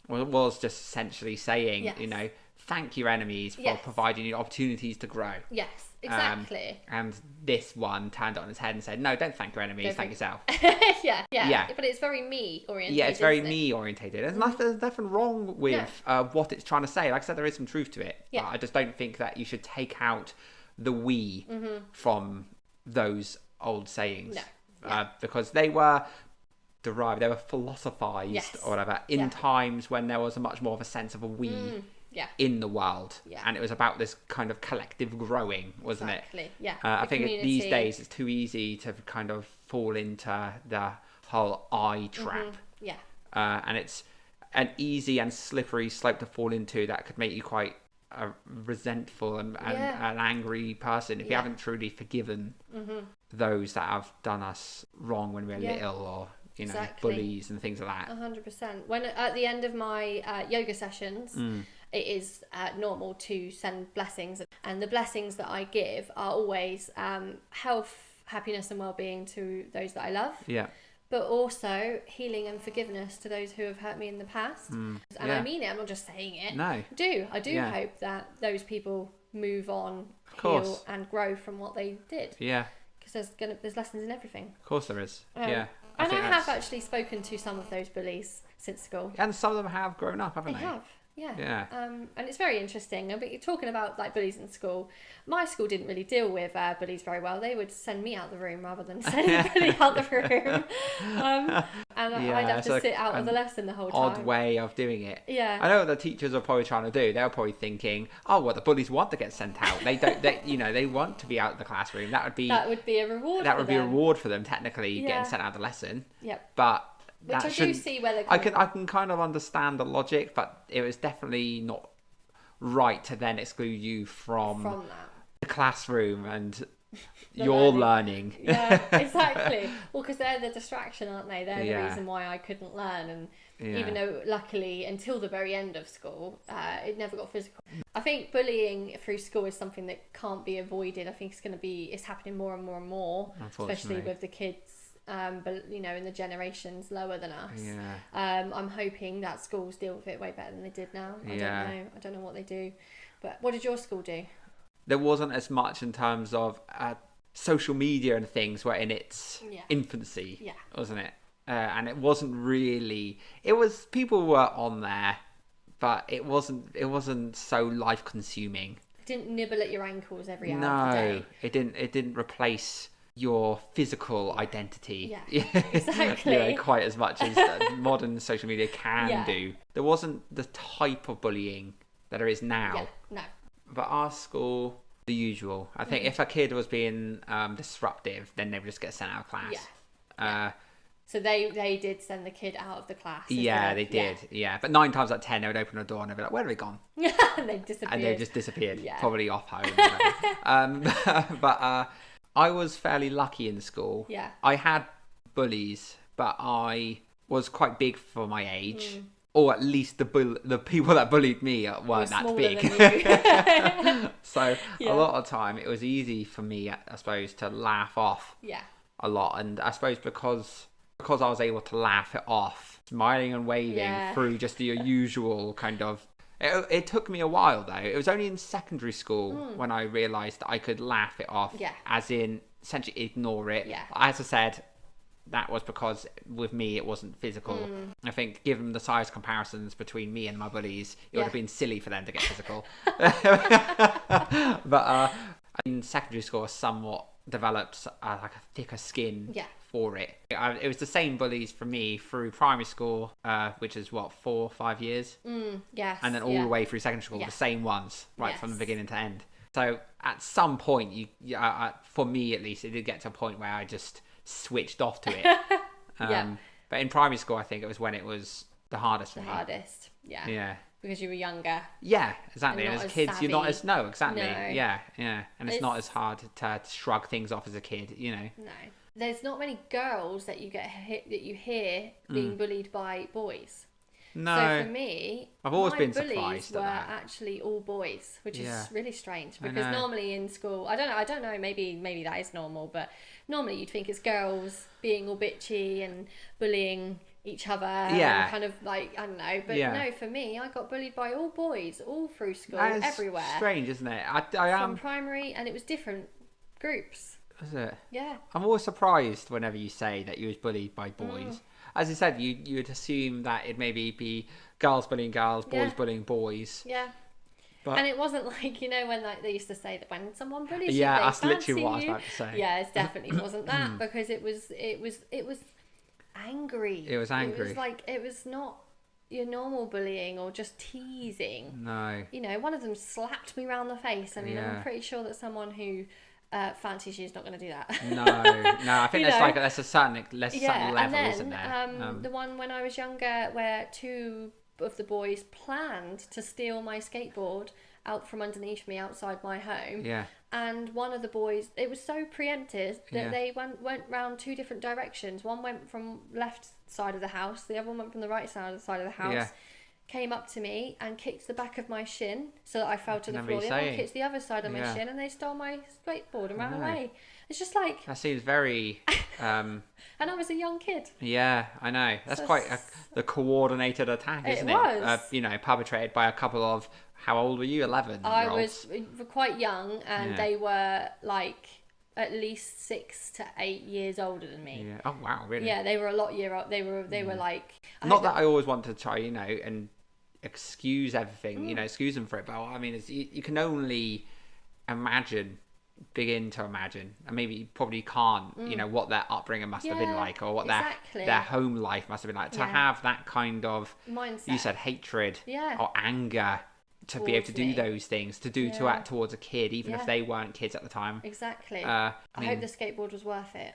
was just essentially saying, Yes. you know, thank your enemies for Yes. providing you opportunities to grow. yes, exactly. And this one turned it on its head and said, no, don't thank your enemies, thank yourself. yeah. Yeah. But it's very me oriented. Yeah, it's very isn't it? me orientated. There's nothing wrong with what it's trying to say. Like I said, there is some truth to it. Yeah. But I just don't think that you should take out the we from those old sayings. No. Because they were derived, they were philosophized Yes. or whatever in Yeah. times when there was a much more of a sense of a we Yeah. in the world. Yeah. And it was about this kind of collective growing, wasn't it? Exactly. Yeah. I The think these community. days it's too easy to kind of fall into the whole I trap. Yeah. And it's an easy and slippery slope to fall into that could make you quite a resentful and an angry person if you Yeah. haven't truly forgiven those that have done us wrong when we were Yeah. little, or you know, Exactly. bullies and things like that. 100%. When at the end of my yoga sessions, it is normal to send blessings, and the blessings that I give are always health, happiness, and well-being to those that I love. Yeah. But also healing and forgiveness to those who have hurt me in the past. And Yeah. I mean it. I'm not just saying it. No. I do Yeah. hope that those people move on, course. heal, and grow from what they did. Yeah. Because there's lessons in everything. Of course there is. Um, Yeah. And I think have that's- actually spoken to some of those bullies since school. And some of them have grown up, haven't They they? have, yeah. Yeah. And it's very interesting. But you're talking about like bullies in school. My school didn't really deal with bullies very well. They would send me out the room rather than sending a bully out the room. And Yeah, I'd have it's to like sit out of an the lesson the whole time. Odd way of doing it. Yeah. I know what the teachers are probably trying to do. They're probably thinking, "Oh, well, the bullies want to get sent out. They don't. They want to be out of the classroom. That would be a reward. that for would be a them. reward for them, technically, Yeah. getting sent out of the lesson. Yep. But Which that I do shouldn't- see where they're I coming can kind of understand the logic, but it was definitely not right to then exclude you from from that. the classroom and your learning. Yeah, exactly. Well, because they're the distraction, aren't they? They're the Yeah. reason why I couldn't learn. And Yeah. even though, luckily, until the very end of school, it never got physical. I think bullying through school is something that can't be avoided. I think it's happening more and more and more, especially Unfortunately. with the kids. But in the generations lower than us. Yeah. I'm hoping that schools deal with it way better than they did now. Yeah. I don't know what they do. But what did your school do? There wasn't as much in terms of social media and things were in its Yeah. infancy, Yeah. wasn't it? And it wasn't really. It was, people were on there, but it wasn't so life consuming. It didn't nibble at your ankles every hour No, of the day. it didn't replace your physical identity. Yeah, exactly. Quite as much as modern social media can Yeah. do. There wasn't the type of bullying that there is now. Yeah, no. But our school, the usual. I think if a kid was being disruptive, then they would just get sent out of class. Yeah. So they did send the kid out of the class. Yeah, they did. Yeah. But 9 times out of 10, they would open a door and they'd be like, "Where have they gone?" And they disappeared. And they just disappeared. Yeah. Probably off home. But I was fairly lucky in school. Yeah. I had bullies, but I was quite big for my age. Or at least the people that bullied me weren't that smaller big. than you. So Yeah. a lot of time it was easy for me, I suppose, to laugh off Yeah. a lot. And I suppose because I was able to laugh it off, smiling and waving Yeah. through just your usual kind of It took me a while though. It was only in secondary school when I realised that I could laugh it off, Yeah. as in essentially ignore it. Yeah. As I said, that was because with me it wasn't physical. I think given the size comparisons between me and my bullies, it would have been silly for them to get physical. But in secondary school, I somewhat developed like a thicker skin for it. It was the same bullies for me through primary school, which is what, 4 or 5 years, Yes. and then all the way through secondary school, the same ones, right from the beginning to end. So at some point, for me at least, it did get to a point where I just switched off to it. But in primary school, I think it was when it was the hardest for me. Hardest. Yeah. Yeah. Because you were younger. Yeah, exactly. And And not as as kids, you're not savvy. as exactly. No. Yeah. And it's not as hard to shrug things off as a kid, you know. No. There's not many girls that you hear being bullied by boys. No. So for me, I've always my been bullies surprised were at that. actually all boys, which Yeah. is really strange because know. normally in school, I don't know, maybe that is normal, but normally you'd think it's girls being all bitchy and bullying each other, and kind of like, I don't know, but no, for me, I got bullied by all boys all through school, That is everywhere, strange, isn't it? I from am. primary, and it was different groups. Is it? Yeah. I'm always surprised whenever you say that you was bullied by boys. As you said, you would assume that it'd maybe be girls bullying girls, boys bullying boys. Yeah. But And it wasn't like, you know, when like they used to say that when someone bullies you, yeah, they that's literally fancy what I was you. about to say. Yeah, it definitely wasn't that, because it was angry. It was angry. It was like, it was not your normal bullying or just teasing. No. You know, one of them slapped me round the face. I mean, Yeah. I'm pretty sure that someone who fancies you is not going to do that. No. I think You know? there's a certain level, and then isn't there? the one when I was younger where 2 of the boys planned to steal my skateboard out from underneath me outside my home. Yeah. And one of the boys, it was so preempted that Yeah. they went round 2 different directions. One went from left side of the house, the other one went from the right side of the house. Yeah. Came up to me and kicked the back of my shin so that I fell to the remember floor. you The other one saying. kicked the other side of my Yeah. shin, and they stole my skateboard and ran No. away. It's just like, That seems very. and I was a young kid. Yeah, I know. That's So quite the coordinated attack, isn't it? was. Perpetrated by a couple of. How old were you? 11. I was quite young, and Yeah. they were like at least 6 to 8 years older than me. Yeah. Oh wow, really? Yeah, they were a lot year old. They were like. Not that I always want to try, and excuse everything, excuse them for it. But I mean, you can only begin to imagine, and maybe you probably can't, what their upbringing must have been Yeah, like, or what exactly. their home life must have been like. To Yeah. have that kind of Mindset. you said hatred Yeah. or anger to be able to Towards do me. those things, to do to Yeah. act towards a kid, even if Yeah. they weren't kids at the time. Exactly. I I mean- hope the skateboard was worth it.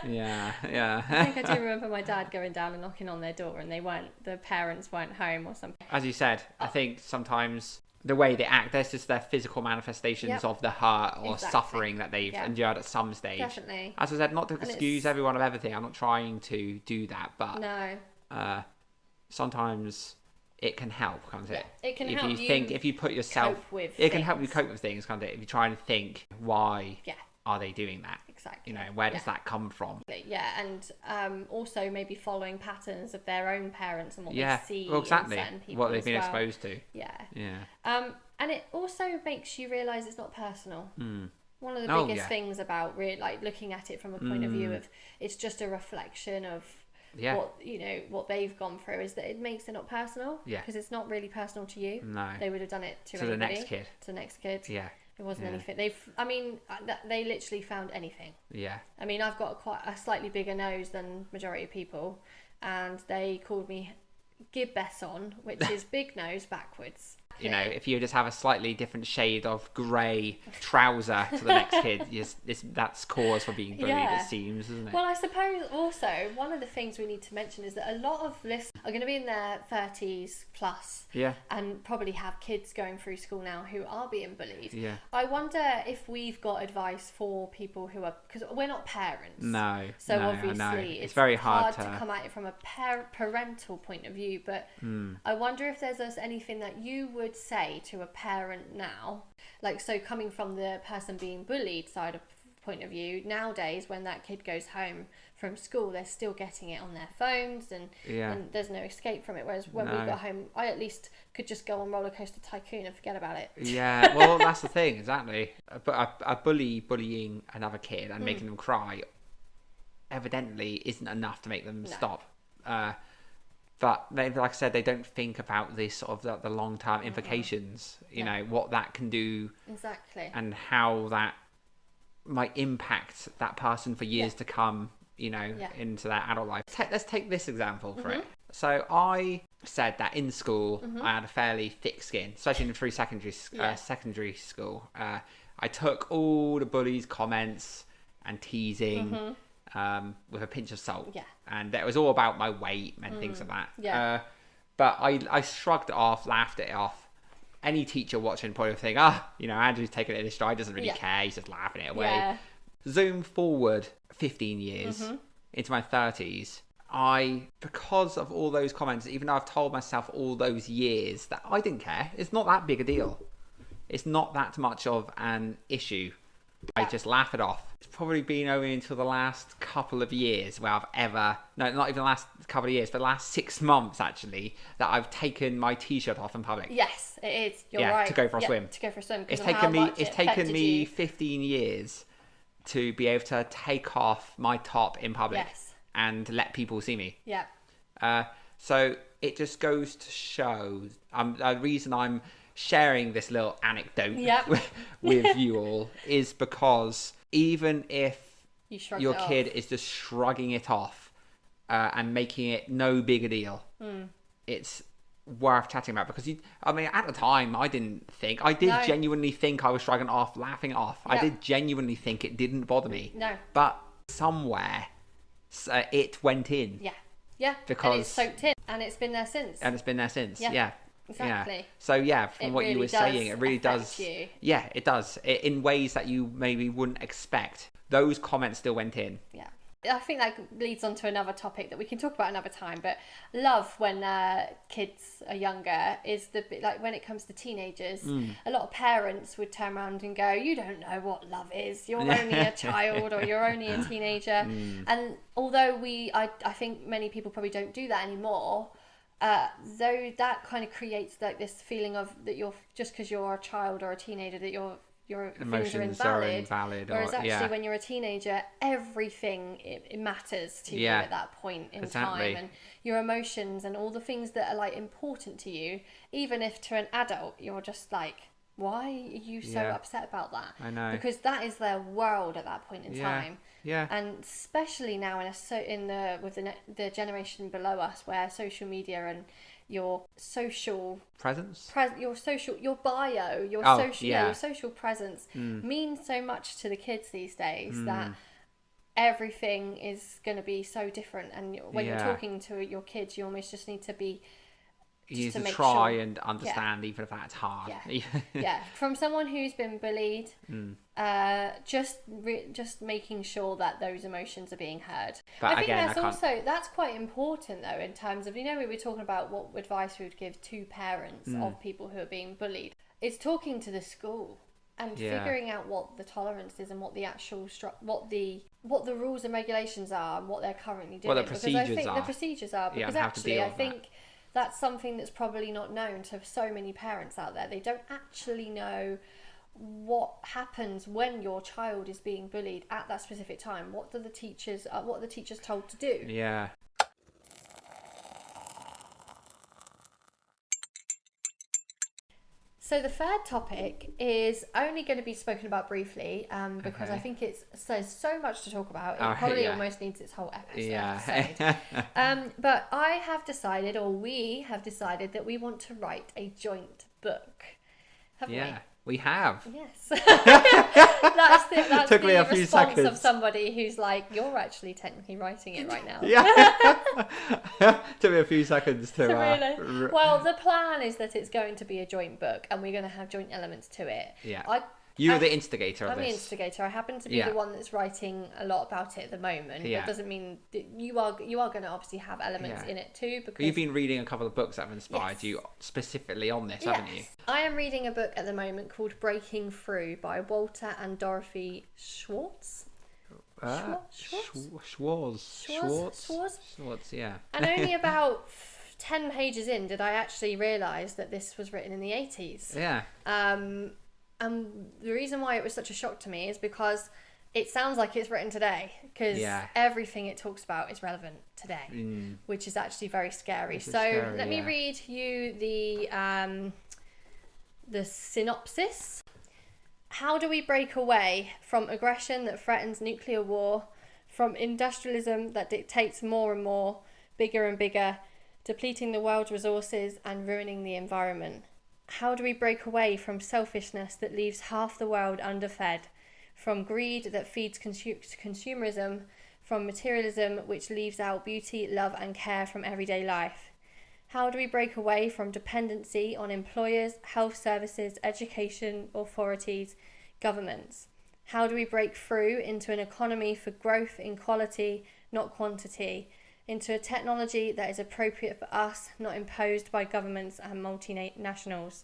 Yeah. I think I do remember my dad going down and knocking on their door, and the parents weren't home or something. As you said, I think sometimes the way they act, that's just their physical manifestations Yep. of the hurt or Exactly. suffering that they've Yeah. endured at some stage. Definitely. As I said, not to And excuse it's- everyone of everything. I'm not trying to do that, but No. sometimes it can help, can't it? Yeah, it can if help you you think, if you put yourself, cope with it can help you things. cope with things, can't it? If you try and think, why Yeah. are they doing that? Exactly. Where does Yeah. that come from? Yeah, and also maybe following patterns of their own parents and what Yeah, they see well, exactly. in certain people What they've as been well. exposed to. Yeah. Yeah. And it also makes you realise it's not personal. One of the Oh, biggest yeah. things about like looking at it from a point of view of it's just a reflection of Yeah. what they've gone through, is that it makes it not personal. Yeah. Because it's not really personal to you. No. They would have done it to the anybody. next kid. To the next kid. Yeah. It wasn't Yeah. anything. They literally found anything. Yeah. I mean, I've got quite a slightly bigger nose than majority of people, and they called me Gibbesson, which is big nose backwards. If you just have a slightly different shade of grey trouser to the next kid, that's cause for being bullied, Yeah. it seems, isn't it? Well, I suppose also one of the things we need to mention is that a lot of listeners are going to be in their 30s plus, Yeah. and probably have kids going through school now who are being bullied. Yeah. I wonder if we've got advice for people who are, because we're not parents. No. So no, I obviously know. it's very hard to come at it from a parental point of view, but I wonder if there's anything that you would say to a parent now, like, so coming from the person being bullied side of point of view, nowadays when that kid goes home from school, they're still getting it on their phones, and there's no escape from it. Whereas when we got home, I at least could just go on Roller Coaster Tycoon and forget about it. Yeah, well, that's the thing, exactly. But a bullying another kid and making them cry evidently isn't enough to make them stop. But they, like I said, they don't think about this sort of the long-term implications, you know, what that can do. Exactly. And how that might impact that person for years to come, you know, into their adult life. Let's take this example for it. So I said that in school, I had a fairly thick skin, especially through secondary school. I took all the bullies' comments and teasing with a pinch of salt. Yeah. And it was all about my weight and things like that. Yeah. But I shrugged it off, laughed it off. Any teacher watching probably think, you know, Andrew's taking it in his stride, doesn't really care, he's just laughing it away. Yeah. Zoom forward 15 years into my 30s. Because of all those comments, even though I've told myself all those years that I didn't care, it's not that big a deal. It's not that much of an issue. I just laugh it off. It's probably been only until the last couple of years where not even the last couple of years, but the last 6 months actually, that I've taken my t-shirt off in public. Yes, it is. You're right. To go for a swim. To go for a swim. It's taken me 15 years to be able to take off my top in public and let people see me. Yeah. So it just goes to show the reason I'm sharing this little anecdote with you all is because even if your kid is just shrugging it off and making it no big a deal, it's worth chatting about. Because at the time I didn't think, I did genuinely think I was shrugging it off, laughing it off. I did genuinely think it didn't bother me. No. But somewhere it went in. Yeah. Because it's soaked in and it's been there since. Yeah. Exactly. Yeah. So from what you were saying, it really does. You. Yeah, it does. In ways that you maybe wouldn't expect. Those comments still went in. Yeah. I think that leads on to another topic that we can talk about another time. But love when kids are younger is like when it comes to teenagers. A lot of parents would turn around and go, "You don't know what love is. You're only a child, or you're only a teenager." And although I think many people probably don't do that anymore. Though that kind of creates like this feeling of that you're just because you're a child or a teenager that your emotions are invalid. Whereas actually when you're a teenager, everything it matters to you at that point in time, and your emotions and all the things that are like important to you, even if to an adult you're just like, why are you so upset about that? I know, because that is their world at that point in time. Yeah. And especially now with the generation below us, where social media and your social presence, your bio, your social presence means so much to the kids these days that everything is going to be so different. And when you're talking to your kids, you almost just need to be. You need to try and understand, even if that's hard. Yeah. From someone who's been bullied, just making sure that those emotions are being heard. But I think that's quite important though, in terms of, we were talking about what advice we would give to parents of people who are being bullied. It's talking to the school and figuring out what the tolerance is and what the actual what the rules and regulations are and what they're currently doing. What the procedures are. Because actually, I think. That's something that's probably not known to so many parents out there. They don't actually know what happens when your child is being bullied at that specific time. What are the teachers told to do? Yeah. So the third topic is only going to be spoken about briefly because I think it says so much to talk about. It probably almost needs its whole episode. But I have decided, or we have decided, that we want to write a joint book. Haven't we? We have. Yes. that's Took the me a few response seconds. of somebody who's like, you're actually technically writing it right now. Took me a few seconds to really? Well, the plan is that it's going to be a joint book and we're going to have joint elements to it. Yeah. You're the instigator of I'm this. the instigator. I happen to be the one that's writing a lot about it at the moment. Yeah. That doesn't mean that you are going to obviously have elements in it too. Because you've been reading a couple of books that have inspired you specifically on this, haven't you? I am reading a book at the moment called Breaking Through by Walter and Dorothy Schwartz. Schwartz, yeah. And only about 10 pages in did I actually realise that this was written in the 80s. Yeah. And the reason why it was such a shock to me is because it sounds like it's written today, because everything it talks about is relevant today, which is actually very scary. Let me read you the synopsis. How do we break away from aggression that threatens nuclear war, from industrialism that dictates more and more, bigger and bigger, depleting the world's resources and ruining the environment? How do we break away from selfishness that leaves half the world underfed, from greed that feeds consumerism, from materialism which leaves out beauty, love and care from everyday life? How do we break away from dependency on employers, health services, education, authorities, governments? How do we break through into an economy for growth in quality, not quantity, into a technology that is appropriate for us, not imposed by governments and multinationals?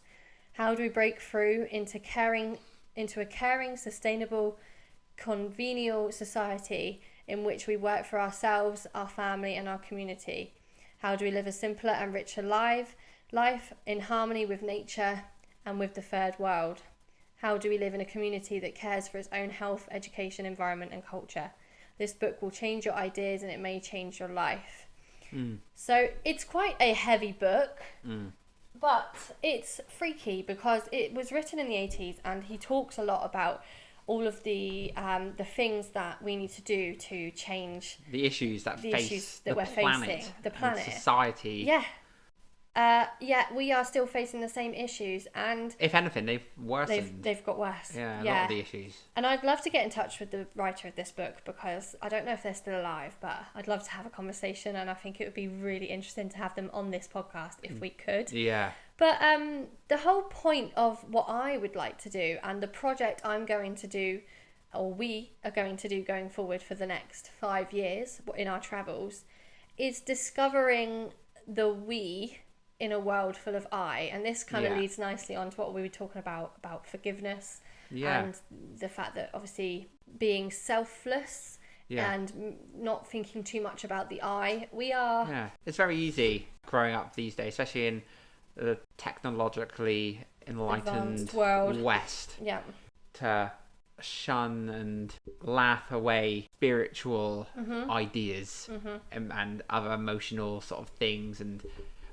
How do we break through into a caring, sustainable, convivial society in which we work for ourselves, our family and our community? How do we live a simpler and richer life in harmony with nature and with the third world? How do we live in a community that cares for its own health, education, environment and culture? This book will change your ideas and it may change your life. So it's quite a heavy book, but it's freaky because it was written in the 80s and he talks a lot about all of the things that we need to do to change the issues that we're facing, the planet, society. We are still facing the same issues, and if anything, they've worsened. They've got worse. Yeah, a lot of the issues. And I'd love to get in touch with the writer of this book because I don't know if they're still alive, but I'd love to have a conversation, and I think it would be really interesting to have them on this podcast if we could. Yeah. But the whole point of what I would like to do, and the project I'm going to do, or we are going to do going forward for the next 5 years in our travels, is discovering the we in a world full of I. And this kind of leads nicely on to what we were talking about forgiveness and the fact that obviously being selfless and not thinking too much about the I. We are... Yeah, it's very easy growing up these days, especially in the technologically enlightened world. West. Yeah. To shun and laugh away spiritual ideas and other emotional sort of things.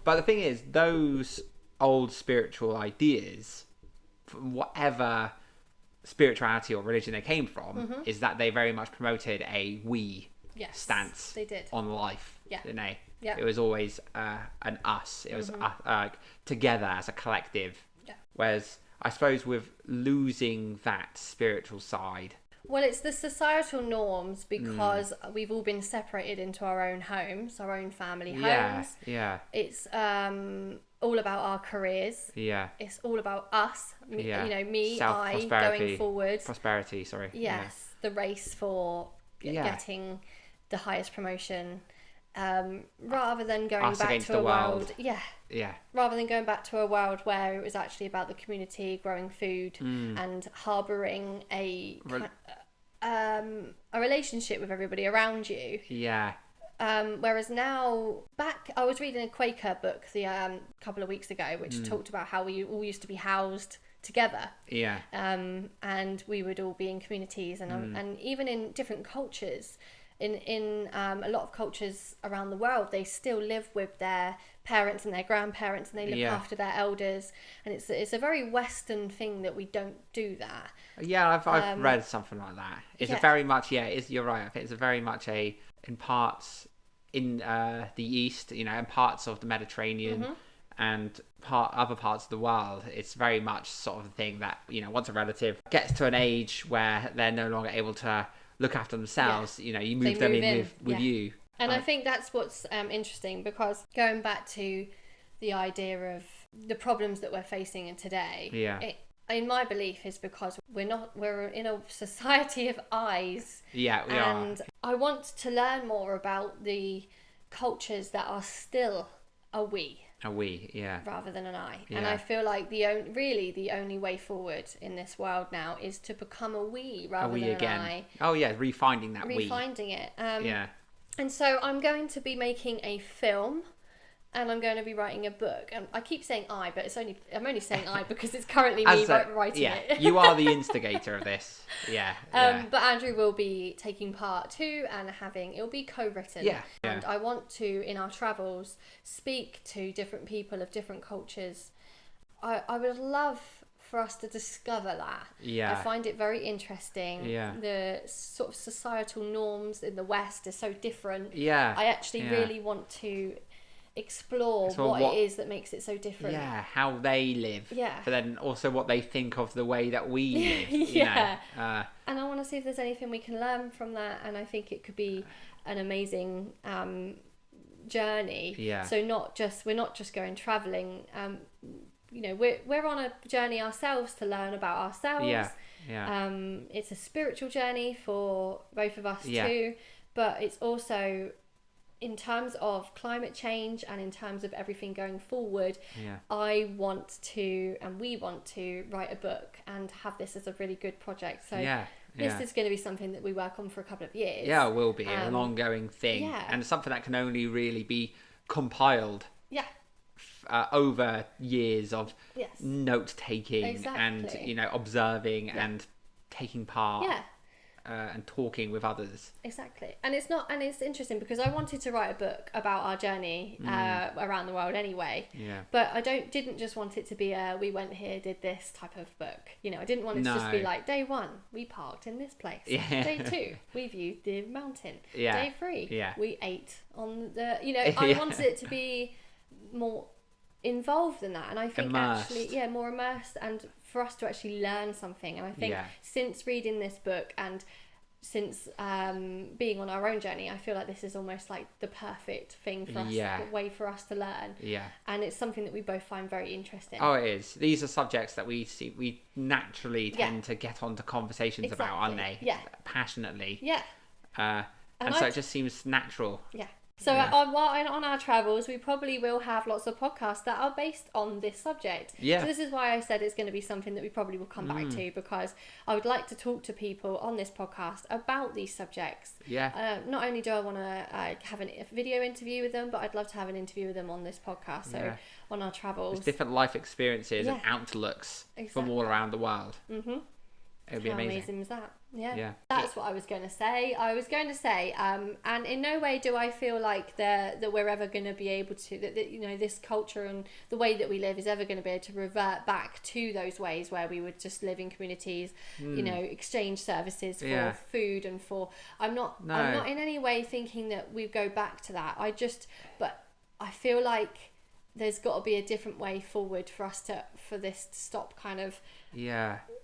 But the thing is, those old spiritual ideas, from whatever spirituality or religion they came from, is that they very much promoted a we stance they did. on life. Yeah. Didn't they? Yeah. It was always an us. It was together as a collective. Yeah. Whereas I suppose with losing that spiritual side. Well, it's the societal norms because we've all been separated into our own homes, our own family homes. Yeah. It's all about our careers. Yeah. It's all about us. Me, I, going forward. Prosperity, sorry. Yes. The race for getting the highest promotion. Rather than going us back to a world. Yeah. Rather than going back to a world where it was actually about the community, growing food and harbouring a relationship with everybody around you. Yeah. Whereas now, I was reading a Quaker book a couple of weeks ago, which talked about how we all used to be housed together. Yeah. And we would all be in communities and even in different cultures. In a lot of cultures around the world, they still live with their parents and their grandparents, and they look after their elders. And it's a very Western thing that we don't do that. Yeah, I've read something like that. It's a very much you're right. I think it's a very much in parts in the East, in parts of the Mediterranean and other parts of the world. It's very much sort of a thing that once a relative gets to an age where they're no longer able to look after themselves, you move them in with you. And I think that's what's interesting, because going back to the idea of the problems that we're facing in today, in my belief, is because we're in a society of eyes. Yeah, we and I want to learn more about the cultures that are still a we. A we, yeah. Rather than an I. Yeah. And I feel like the only way forward in this world now is to become a we rather than again. an I. Oh yeah, refinding that we. Refinding it. Yeah. And so I'm going to be making a film, and I'm going to be writing a book. And I keep saying I, but I'm only saying I because it's currently me writing it. You are the instigator of this. Yeah. But Andrew will be taking part too, and it'll be co-written. Yeah. And I want to, in our travels, speak to different people of different cultures. I would love for us to discover that. Yeah. I find it very interesting. Yeah. The sort of societal norms in the West are so different. Yeah. I actually really want to explore what it is that makes it so different. Yeah, how they live. Yeah. But then also what they think of the way that we live. Yeah. You know? And I want to see if there's anything we can learn from that. And I think it could be an amazing journey. Yeah. So we're not just going traveling. We're on a journey ourselves to learn about ourselves. Yeah. Yeah. It's a spiritual journey for both of us too, but it's also in terms of climate change and in terms of everything going forward. I want to, and we want to, write a book and have this as a really good project. So this is going to be something that we work on for a couple of years. Yeah, it will be an ongoing thing, and something that can only really be compiled. Yeah. Over years of note taking and observing and taking part. Yeah. And talking with others. Exactly. And it's interesting because I wanted to write a book about our journey around the world anyway. Yeah. But I didn't just want it to be we went here, did this type of book. I didn't want it to just be like, day 1, we parked in this place. Yeah. Day 2, we viewed the mountain. Yeah. Day 3, we ate on the, I wanted it to be more involved in that, and I think more immersed, and for us to actually learn something. And I think since reading this book and since being on our own journey, I feel like this is almost like the perfect thing for us, the way for us to learn. And it's something that we both find very interesting. Oh, it is. These are subjects that we naturally tend to get onto conversations about, aren't they? Passionately. And so it just seems natural. So on our travels, we probably will have lots of podcasts that are based on this subject. So this is why I said it's going to be something that we probably will come back to, because I would like to talk to people on this podcast about these subjects. Not only do I want to have a video interview with them, but I'd love to have an interview with them on this podcast. So on our travels. There's different life experiences and outlooks from all around the world. Mm-hmm. It would be amazing. How amazing is that? Yeah. That's what I was going to say. And in no way do I feel like that we're ever going to be able to, that this culture and the way that we live is ever going to be able to revert back to those ways where we would just live in communities, exchange services for food and for. I'm not in any way thinking that we go back to that. But I feel like there's got to be a different way forward for this to stop kind of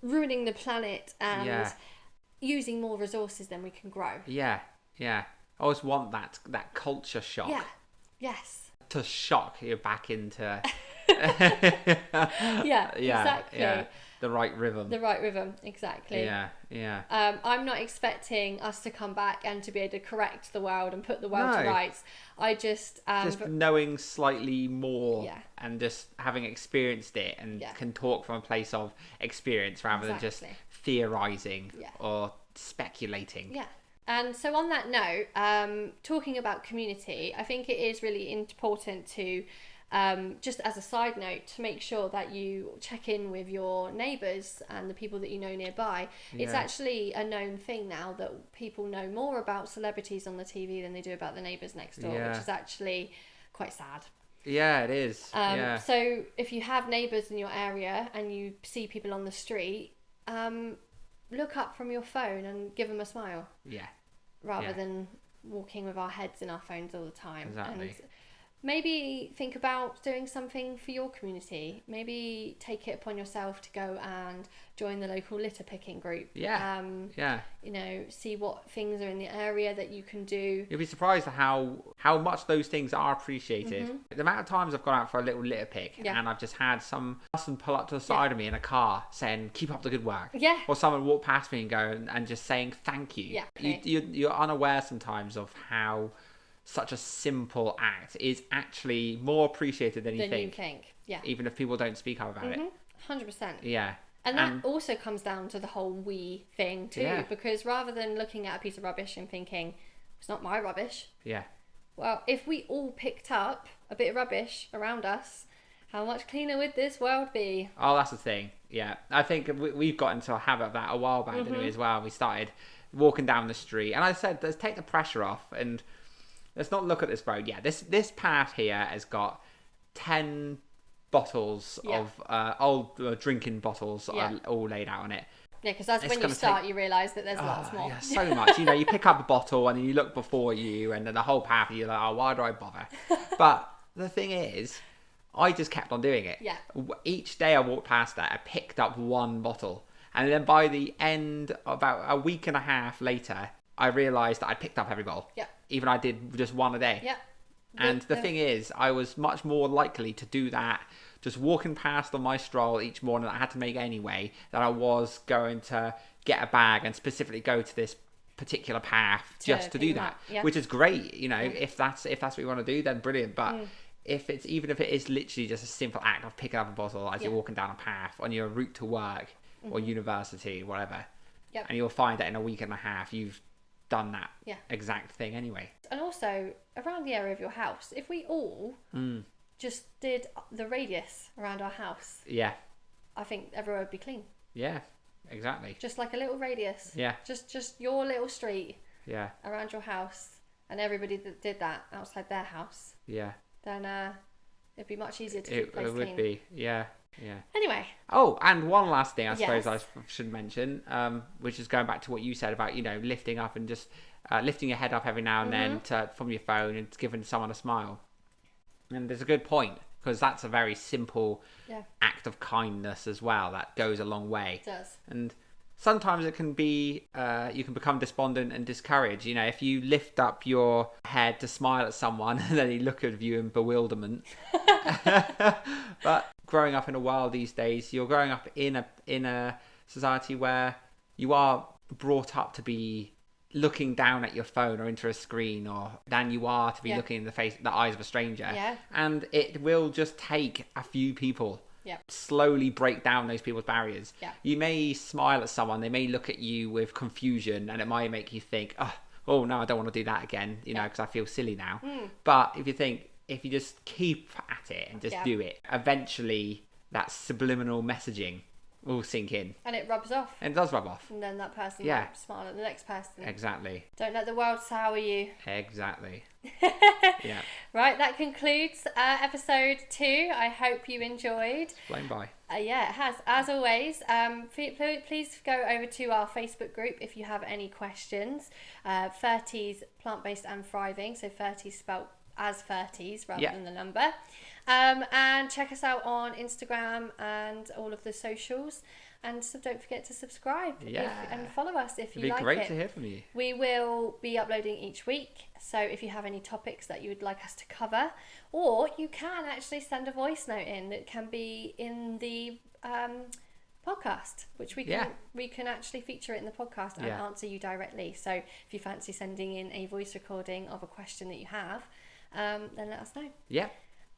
ruining the planet and using more resources than we can grow. I always want that culture shock. To shock you back into exactly. The right rhythm. Exactly. I'm not expecting us to come back and to be able to correct the world and put the world to rights. I just knowing slightly more and just having experienced it and can talk from a place of experience rather than just theorizing or speculating. And so on that note, talking about community, I think it is really important to just as a side note, to make sure that you check in with your neighbours and the people that you know nearby. It's actually a known thing now that people know more about celebrities on the TV than they do about the neighbours next door, which is actually quite sad. Yeah, it is. So if you have neighbours in your area and you see people on the street, look up from your phone and give them a smile. Rather than walking with our heads in our phones all the time. Exactly. maybe think about doing something for your community. Maybe take it upon yourself to go and join the local litter picking group. Yeah. You know, see what things are in the area that you can do. You'll be surprised at how much those things are appreciated. The amount of times I've gone out for a little litter pick and I've just had some person pull up to the side of me in a car saying, keep up the good work. Yeah. Or someone walk past me and go and just saying thank you. Yeah. You're unaware sometimes of how such a simple act is actually more appreciated than you think. Yeah. Even if people don't speak up about it. 100%. Yeah. And that also comes down to the whole we thing too, Yeah. because rather than looking at a piece of rubbish and thinking, it's not my rubbish. Yeah. Well, if we all picked up a bit of rubbish around us, how much cleaner would this world be? Oh, that's the thing. Yeah. I think we've got into a habit of that a while back, didn't we, as well? We started walking down the street. And I said, let's take the pressure off and let's not look at this road. Yeah, this path here has got 10 bottles of old drinking bottles all laid out on it. Yeah, because that's when you start, you realise that there's lots more. Yeah, so much. You know, you pick up a bottle and then you look before you and then the whole path, you're like, oh, why do I bother? But the thing is, I just kept on doing it. Yeah. Each day I walked past that, I picked up one bottle. And then by the end, about a week and a half later, I realised that I picked up every bottle. Yeah. Even I did just one a day. Yeah. And the thing is, I was much more likely to do that just walking past on my stroll each morning that I had to make anyway, than I was going to get a bag and specifically go to this particular path just to do that. Yeah. Which is great, you know, if that's what you want to do, then brilliant. But if it is literally just a simple act of picking up a bottle as you're walking down a path on your route to work or university, whatever, and you'll find that in a week and a half you've done that exact thing anyway. And also around the area of your house, if we all just did the radius around our house, I think everywhere would be clean. Yeah, exactly. Just like a little radius. Yeah. Just your little street. Yeah. Around your house, and everybody that did that outside their house. Yeah. Then it'd be much easier to keep the place clean. It would be. Yeah. Yeah. Anyway. Oh, and one last thing I suppose I should mention, which is going back to what you said about, you know, lifting up and just lifting your head up every now and then from your phone and giving someone a smile. And there's a good point, because that's a very simple act of kindness as well that goes a long way. It does. And sometimes it can be, you can become despondent and discouraged. You know, if you lift up your head to smile at someone and then they look at you in bewilderment. But growing up in a world these days, you're growing up in a society where you are brought up to be looking down at your phone or into a screen, or than you are to be looking in the eyes of a stranger. Yeah. And it will just take a few people. Slowly break down those people's barriers. You may smile at someone, they may look at you with confusion, and it might make you think, oh no, I don't want to do that again, you know, because I feel silly now. But if you just keep at it and just do it, eventually that subliminal messaging will sink in. And it rubs off. And it does rub off. And then that person might smile at the next person. Exactly. Don't let the world sour you. Exactly. Right, that concludes episode 2. I hope you enjoyed. It's flown by. Yeah, it has. As always, please go over to our Facebook group if you have any questions. 30s Plant-Based and Thriving, so 30s spelt as 30s rather than the number. And check us out on Instagram and all of the socials. And so don't forget to subscribe and follow us if you like it. It'd be great to hear from you. We will be uploading each week. So if you have any topics that you would like us to cover, or you can actually send a voice note in that can be in the podcast, which we can actually feature it in the podcast and answer you directly. So if you fancy sending in a voice recording of a question that you have, then let us know. Yeah.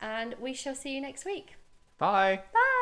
And we shall see you next week. Bye. Bye.